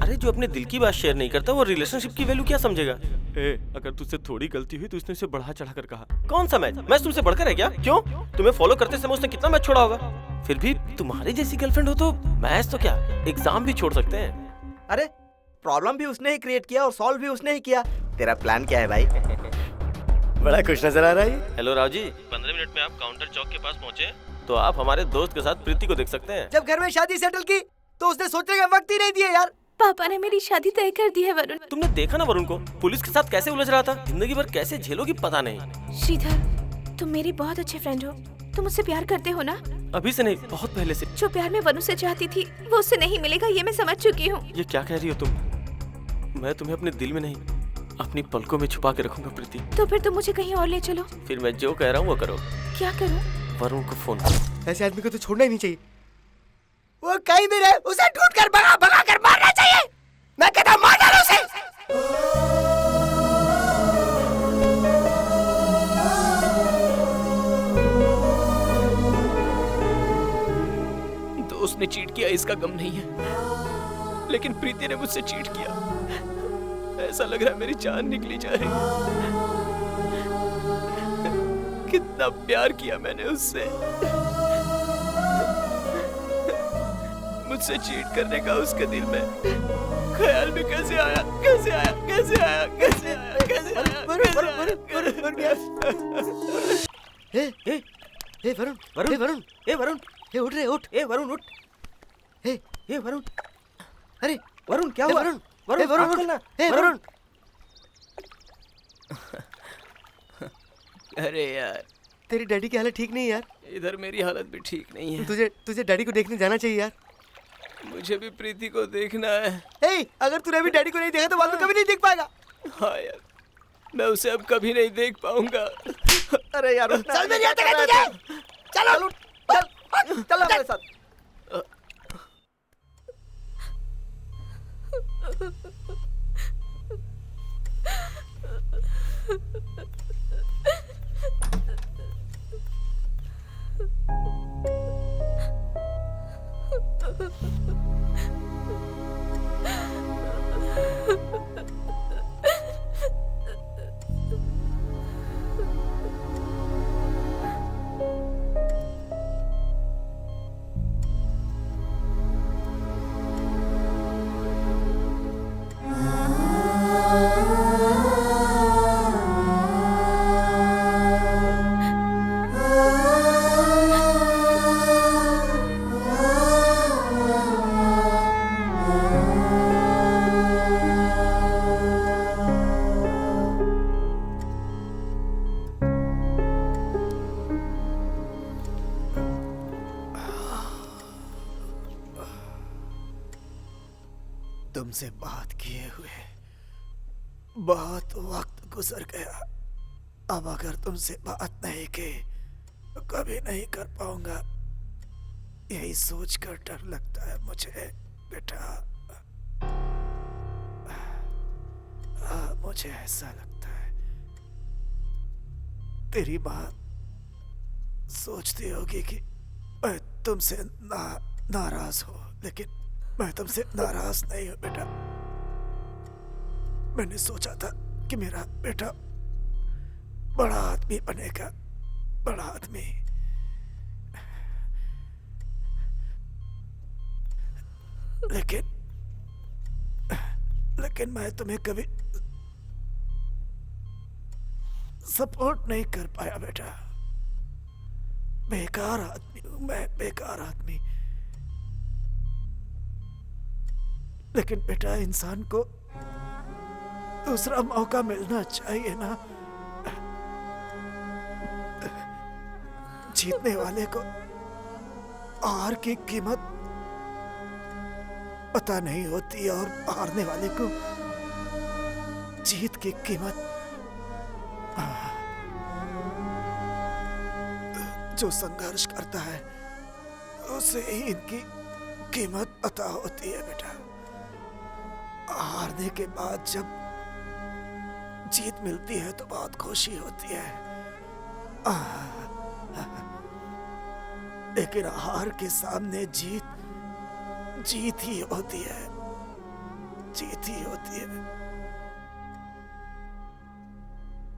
अरे जो अपने दिल की बात शेयर नहीं करता, वो रिलेशनशिप की वैल्यू क्या समझेगा? अगर तुझसे थोड़ी गलती हुई तो उसने उसे बढ़ा चढ़ा कर कहा। कौन सा मैच तुमसे बढ़कर है क्या? क्यों? तुम्हें फॉलो करते समय उसने कितना मैच छोड़ा होगा? फिर भी तुम्हारी जैसी गर्लफ्रेंड हो तो मैच तो क्या, एग्जाम भी छोड़ सकते हैं। अरे प्रॉब्लम भी उसने ही क्रिएट किया और सॉल्व भी उसने ही किया। तेरा प्लान क्या है भाई? बड़ा खुश नजर आ रहा है। हेलो राव जी, 15 मिनट में आप काउंटर चौक के पास पहुंचे तो आप हमारे दोस्त के साथ प्रीति को देख सकते हैं। जब घर में शादी सेटल की तो उसने सोचने का वक्त ही नहीं दिया यार। पापा ने मेरी शादी तय कर दी है वरुण। तुमने देखा ना वरुण को पुलिस के साथ कैसे उलझ रहा था? जिंदगी भर कैसे झेलोगी पता नहीं। श्रीधर, तुम मेरी बहुत अच्छे फ्रेंड हो। तुम मुझसे प्यार करते हो ना? अभी से नहीं, बहुत पहले से। जो प्यार मैं वरुण से चाहती थी वो उससे नहीं मिलेगा, ये मैं समझ चुकी हूँ। ये क्या कह रही हो तुम? मैं तुम्हें अपने दिल में नहीं, अपनी पलकों में छुपा के रखूंगा प्रीति। तो फिर तुम मुझे कहीं और ले चलो। फिर मैं जो कह रहा हूँ वो करो। क्या करूं? वरुण को फोन करो। ऐसे आदमी को तो छोड़ना ही नहीं चाहिए। वो कहीं भी रहे उसे ढूंढ कर भगा कर मारना चाहिए। मैं कहता हूं मार डालो उसे। दोस्त ने चीट किया इसका गम नहीं है, लेकिन प्रीति ने मुझसे चीट किया। ऐसा लग रहा है मेरी जान निकली जा रही है। कितना प्यार किया मैंने उससे। मुझसे चीट करने का उसके दिल में ख्याल भी कैसे आया? वरुण, अरे वरुण क्या हुआ? वरुण, अरे यार, तेरी डैडी की हालत ठीक नहीं यार। इधर मेरी हालत भी ठीक नहीं है। तुझे डैडी को देखने जाना चाहिए यार। मुझे भी प्रीति को देखना है। अगर तूने अभी डैडी को नहीं देखा तो बाद में कभी नहीं देख पाएगा। हाँ यार, मैं उसे अब कभी नहीं देख पाऊंगा। अरे यार चल मेरी हाथ लगा तुझे। चल हमारे साथ। तुमसे बात किए हुए बहुत वक्त गुजर गया। अब अगर तुमसे बात नहीं की तो कभी नहीं कर पाऊंगा। यही सोचकर डर लगता है मुझे बेटा। मुझे ऐसा लगता है तेरी माँ सोचती होगी कि मैं तुमसे नाराज हूं, लेकिन मैं तुमसे नाराज नहीं हूं बेटा। मैंने सोचा था कि मेरा बेटा बड़ा आदमी बनेगा, बड़ा आदमी। लेकिन मैं तुम्हें कभी सपोर्ट नहीं कर पाया बेटा। बेकार आदमी हूं मैं, बेकार आदमी। लेकिन बेटा, इंसान को दूसरा मौका मिलना चाहिए ना। जीतने वाले को हार की कीमत पता नहीं होती और हारने वाले को जीत की कीमत। जो संघर्ष करता है उसे ही इनकी कीमत पता होती है बेटा। हारने के बाद जब जीत मिलती है तो बहुत खुशी होती है, लेकिन हार के सामने जीत ही होती है, जीत ही होती है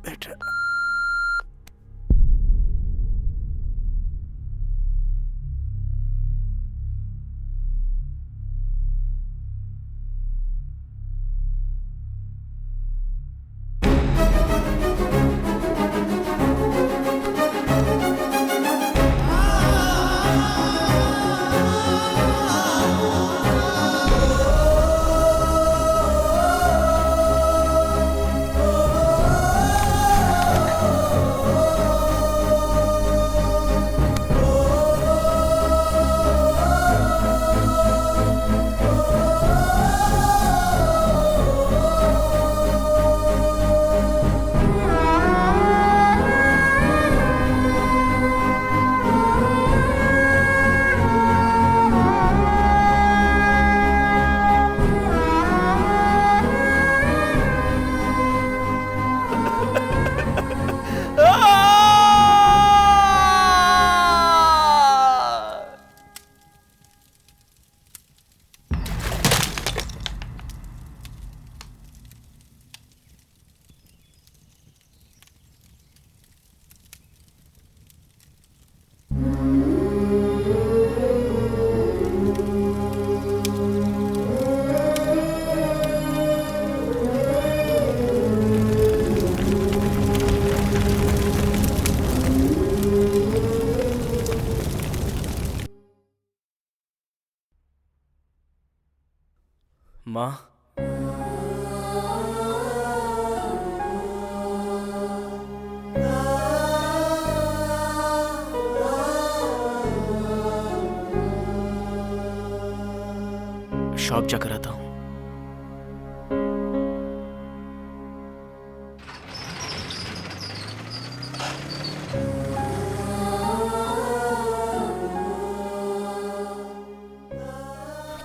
बेटा। माँ, शॉप जाकर आता हूँ।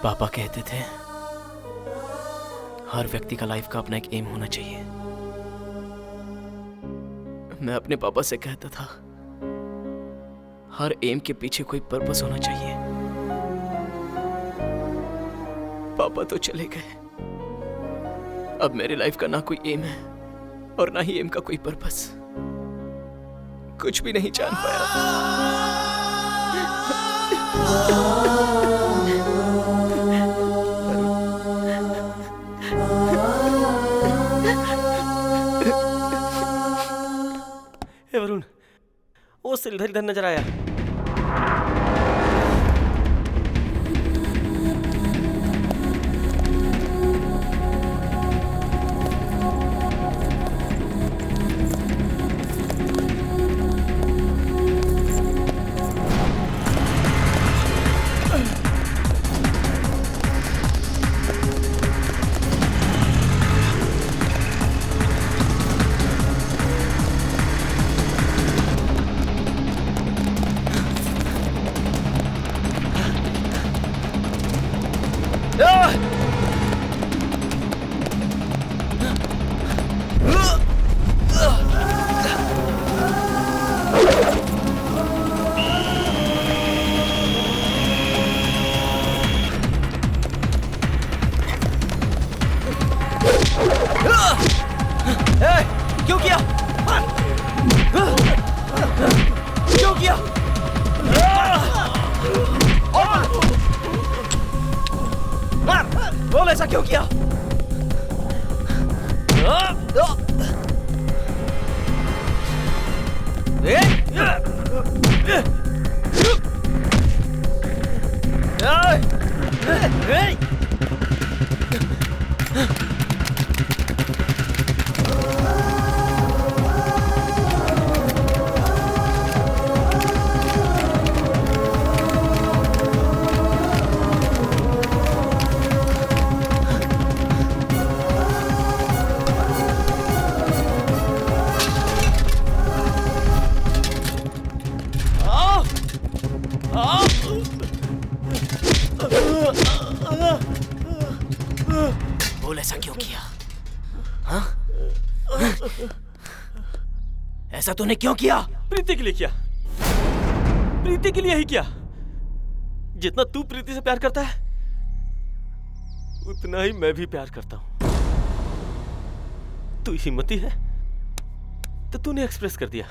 पापा कहते थे हर व्यक्ति का लाइफ का अपना एक एम होना चाहिए। मैं अपने पापा से कहता था हर एम के पीछे कोई पर्पस होना चाहिए। पापा तो चले गए, अब मेरे लाइफ का ना कोई एम है और ना ही एम का कोई पर्पस। कुछ भी नहीं जान पाया। वरुण, वो सिलधर इधर नजर आया। क्यों किया? क्यों किया? बोल, ऐसा क्यों किया? बोल, ऐसा क्यों किया? हाँ? ऐसा तूने क्यों किया? प्रीति के लिए किया। प्रीति के लिए ही किया। जितना तू प्रीति से प्यार करता है उतना ही मैं भी प्यार करता हूं। तू हिम्मती है तो तूने एक्सप्रेस कर दिया।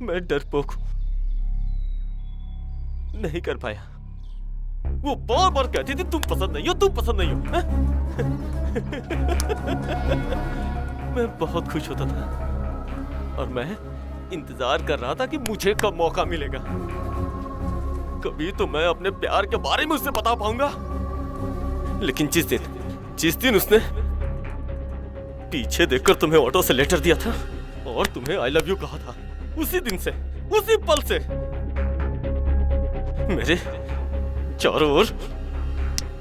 मैं डरपोक हूं, नहीं कर पाया। वो बार बार कहती थी तुम पसंद नहीं हो, तुम पसंद नहीं हो। मैं बहुत खुश होता था और मैं इंतजार कर रहा था कि मुझे कब मौका मिलेगा। कभी तो मैं अपने प्यार के बारे में उससे बता पाऊंगा। लेकिन जिस दिन उसने पीछे देखकर तुम्हें ऑटो से लेटर दिया था और तुम्हें आई लव यू कहा था, उसी दिन से, उसी पल से मेरे चारों ओर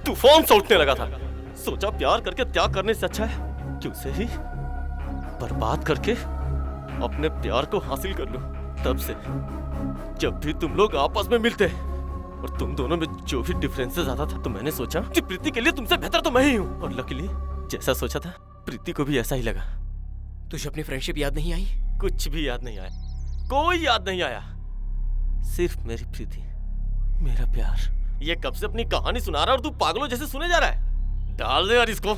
तूफान सा उठने लगा था। सोचा प्यार करके त्याग करने से अच्छा है कि उसे ही बर्बाद करके अपने प्यार को हासिल कर लूं। तब से जब भी तुम लोग आपस में मिलते और तुम दोनों में जो भी डिफरेंसेस आता था तो मैंने सोचा कि प्रीति के लिए तुमसे बेहतर तो मैं ही हूं। और लकीली जैसा सोचा था प्रीति को भी ऐसा ही लगा। तुझे अपनी फ्रेंडशिप याद नहीं आई? कुछ भी याद नहीं आया, कोई याद नहीं आया। सिर्फ मेरी प्रीति, मेरा प्यार। ये कब से अपनी कहानी सुना रहा है और तू पागलों जैसे सुने जा रहा है। डाल दे यार इसको।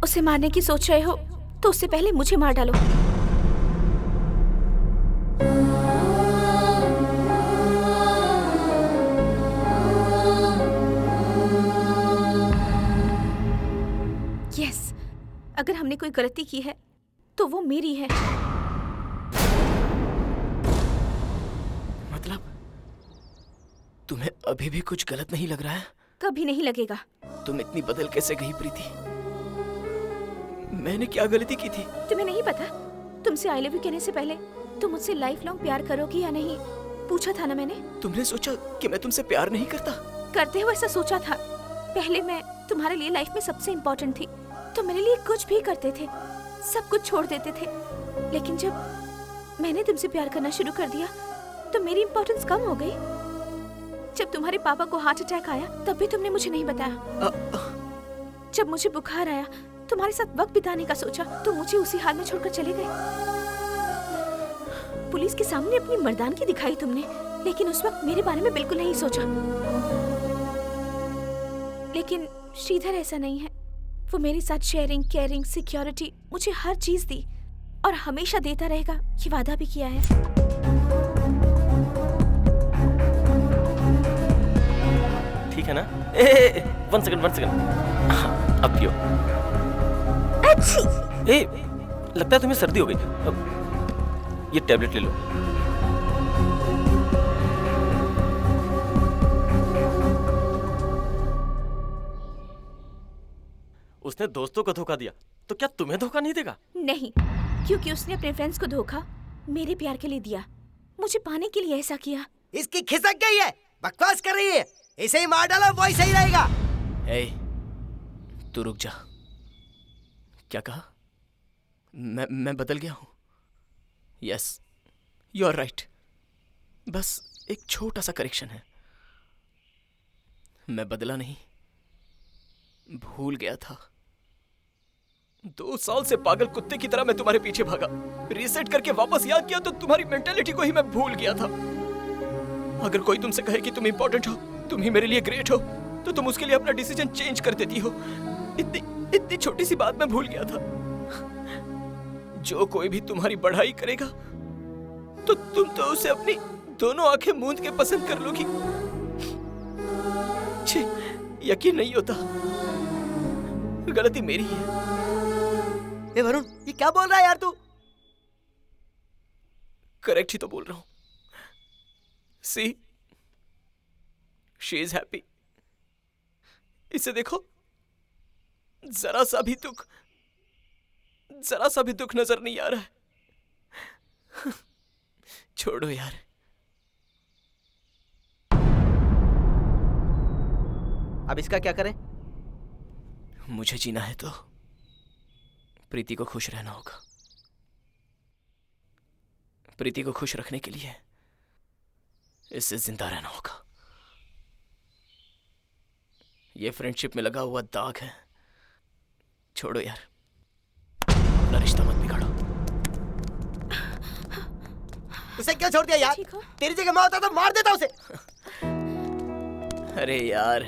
उसे मारने की सोच रहे हो तो उससे पहले मुझे मार डालो। यस, अगर हमने कोई गलती की है तो वो मेरी है। मतलब तुम्हें अभी भी कुछ गलत नहीं लग रहा है? कभी नहीं लगेगा। तुम इतनी बदल कैसे गई प्रीति? मैंने क्या गलती की थी? तुम्हें नहीं पता? तुमसे आई लव यू कहने से पहले तुम मुझसे लाइफ लॉन्ग प्यार करोगी या नहीं पूछा था ना मैंने। तुमने सोचा कि मैं तुमसे प्यार नहीं करता? करते हुए ऐसा सोचा था। पहले मैं तुम्हारे लिए लाइफ में सबसे इम्पोर्टेंट थी। तुम मेरे लिए कुछ भी करते थे, सब कुछ छोड़ देते थे। लेकिन जब मैंने तुमसे प्यार करना शुरू कर दिया तो मेरी इम्पोर्टेंस कम हो गई। जब तुम्हारे पापा को हार्ट अटैक आया तब भी तुमने मुझे नहीं बताया। जब मुझे बुखार आया, तुम्हारे साथ वक्त बिताने का सोचा तो मुझे उसी हाल में छोड़कर चले गए। पुलिस के सामने अपनी मर्दानगी दिखाई तुमने, लेकिन उस वक्त मेरे बारे में बिल्कुल नहीं सोचा। लेकिन श्रीधर ऐसा नहीं है। वो मेरे साथ शेयरिंग, केयरिंग, सिक्योरिटी, मुझे हर चीज दी और हमेशा देता रहेगा, ये वादा भी किया है। ठीक है ना? वन सेकंड अब पियो। लगता है तुम्हें सर्दी हो गई। ये टैबलेट ले लो। उसने दोस्तों को धोखा दिया तो क्या तुम्हें धोखा नहीं देगा? नहीं, क्योंकि उसने अपने फ्रेंड्स को धोखा मेरे प्यार के लिए दिया, मुझे पाने के लिए ऐसा किया। इसकी खिसक गई है, बकवास कर रही है। इसे ही मार डालो, वही सही रहेगा। तू रुक जा। क्या कहा? मैं बदल गया हूं? Yes, you are right. बस एक छोटा सा करेक्शन है। मैं बदला नहीं, भूल गया था। 2 साल से पागल कुत्ते की तरह मैं तुम्हारे पीछे भागा, रीसेट करके वापस याद किया तो तुम्हारी मेंटालिटी को ही मैं भूल गया था। अगर कोई तुमसे कहे कि तुम इंपॉर्टेंट हो, तुम ही मेरे लिए ग्रेट हो, तो तुम उसके लिए अपना डिसीजन चेंज कर देती हो। इतनी छोटी सी बात मैं भूल गया था। जो कोई भी तुम्हारी बढ़ाई करेगा तो तुम तो उसे अपनी दोनों आंखें मूंद के पसंद कर लोगी। छी, यकीन नहीं होता। गलती मेरी है। ए वरुण, ये क्या बोल रहा है यार तू? करेक्ट ही तो बोल रहा हूं। सी, शी इज हैप्पी। इसे देखो, जरा सा भी दुख नजर नहीं आ रहा है। छोड़ो यार। अब इसका क्या करें? मुझे जीना है तो प्रीति को खुश रहना होगा। प्रीति को खुश रखने के लिए इससे जिंदा रहना होगा। ये फ्रेंडशिप में लगा हुआ दाग है। छोड़ो यार, अपना रिश्ता मत बिगाड़ो। उसे क्यों छोड़ दिया यार? तेरी जगह मैं होता तो मार देता उसे। अरे यार,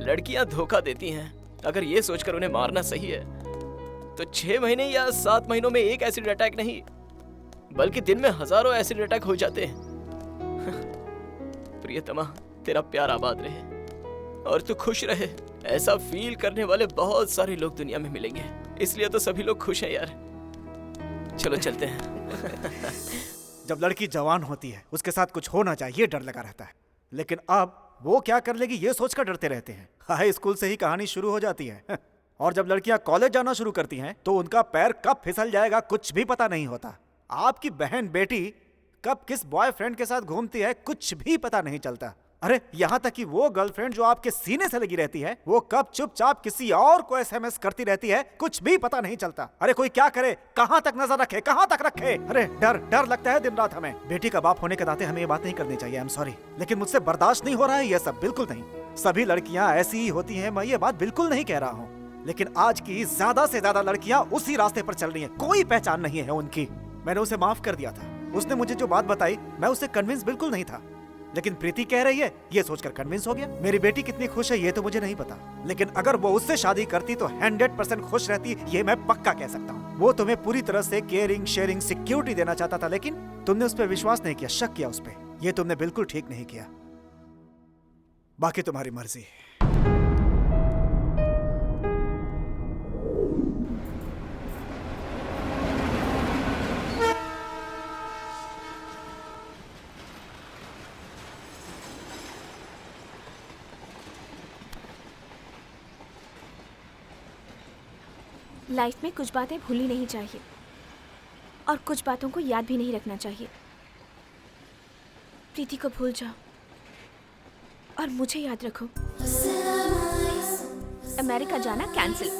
लड़कियां धोखा देती हैं। अगर ये सोचकर उन्हें मारना सही है तो 6 महीने या 7 महीनों में एक एसिड अटैक नहीं, बल्कि दिन में हजारों एसिड अटैक हो जाते हैं। प्रियतमा, तेरा प्यार आबाद रहे और तू खुश रहे। ऐसा फील करने वाले बहुत सारे लोग दुनिया में मिलेंगे, इसलिए तो सभी लोग खुश हैं यार। चलो चलते हैं। जब लड़की जवान होती है, उसके साथ कुछ होना चाहिए, डर लगा रहता है। लेकिन अब वो क्या कर लेगी ये सोचकर डरते रहते हैं। हाई स्कूल से ही कहानी शुरू हो जाती है। और जब लड़कियां कॉलेज जाना शुरू करती हैं तो उनका पैर कब फिसल जाएगा कुछ भी पता नहीं होता। आपकी बहन बेटी कब किस बॉयफ्रेंड के साथ घूमती है कुछ भी पता नहीं चलता। अरे यहाँ तक कि वो गर्लफ्रेंड जो आपके सीने से लगी रहती है वो कब चुपचाप किसी और को SMS करती रहती है कुछ भी पता नहीं चलता। अरे कोई क्या करे, कहाँ तक नजर रखे, कहाँ तक रखे। अरे डर लगता है दिन रात हमें। बेटी का बाप होने के नाते हमें ये बात नहीं करनी चाहिए, आई एम सॉरी, लेकिन मुझसे बर्दाश्त नहीं हो रहा है ये सब, बिल्कुल नहीं। सभी लड़कियां ऐसी ही होती हैं, मैं ये बात बिल्कुल नहीं कह रहा हूँ, लेकिन आज की ज्यादा से ज्यादा लड़कियां उसी रास्ते पर चल रही हैं। कोई पहचान नहीं है उनकी। मैंने उसे माफ कर दिया था। उसने मुझे जो बात बताई मैं उससे कन्विंस बिल्कुल नहीं था, लेकिन प्रीति कह रही है ये सोचकर कन्विंस हो गया। मेरी बेटी कितनी खुश है ये तो मुझे नहीं पता, लेकिन अगर वो उससे शादी करती तो 100% खुश रहती, ये मैं पक्का कह सकता हूँ। वो तुम्हें पूरी तरह से केयरिंग, शेयरिंग, सिक्योरिटी देना चाहता था, लेकिन तुमने उस पर विश्वास नहीं किया, शक किया उस पर। ये तुमने बिल्कुल ठीक नहीं किया। बाकी तुम्हारी मर्जी। लाइफ में कुछ बातें भूलनी नहीं चाहिए और कुछ बातों को याद भी नहीं रखना चाहिए। प्रीति को भूल जाओ और मुझे याद रखो। अमेरिका जाना कैंसिल,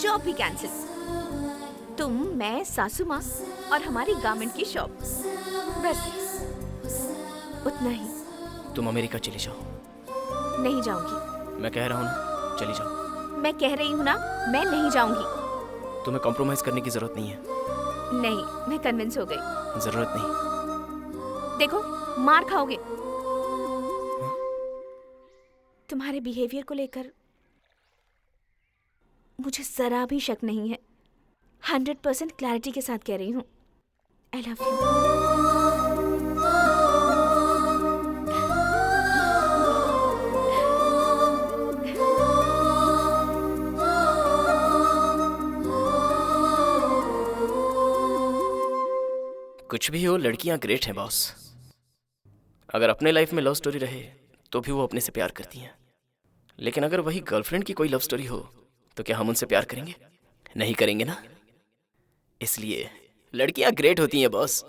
जॉब भी कैंसिल, तुम, मैं, सासू माँ और हमारी गारमेंट की शॉप, बस उतना ही। तुम अमेरिका चली जाओ। नहीं जाऊंगी। मैं कह रहा हूँ ना, चली जाओ। मैं कह रही हूँ ना, मैं नहीं जाऊंगी। तुम्हें कॉम्प्रोमाइज करने की जरूरत नहीं है। नहीं, मैं कन्विंस हो गई। जरूरत नहीं। देखो, मार खाओगे। तुम्हारे बिहेवियर को लेकर मुझे जरा भी शक नहीं है। 100% क्लैरिटी के साथ कह रही हूँ। I love you. कुछ भी हो, लड़कियां ग्रेट हैं बॉस। अगर अपने लाइफ में लव स्टोरी रहे तो भी वो अपने से प्यार करती हैं, लेकिन अगर वही गर्लफ्रेंड की कोई लव स्टोरी हो तो क्या हम उनसे प्यार करेंगे? नहीं करेंगे ना। इसलिए लड़कियां ग्रेट होती हैं बॉस।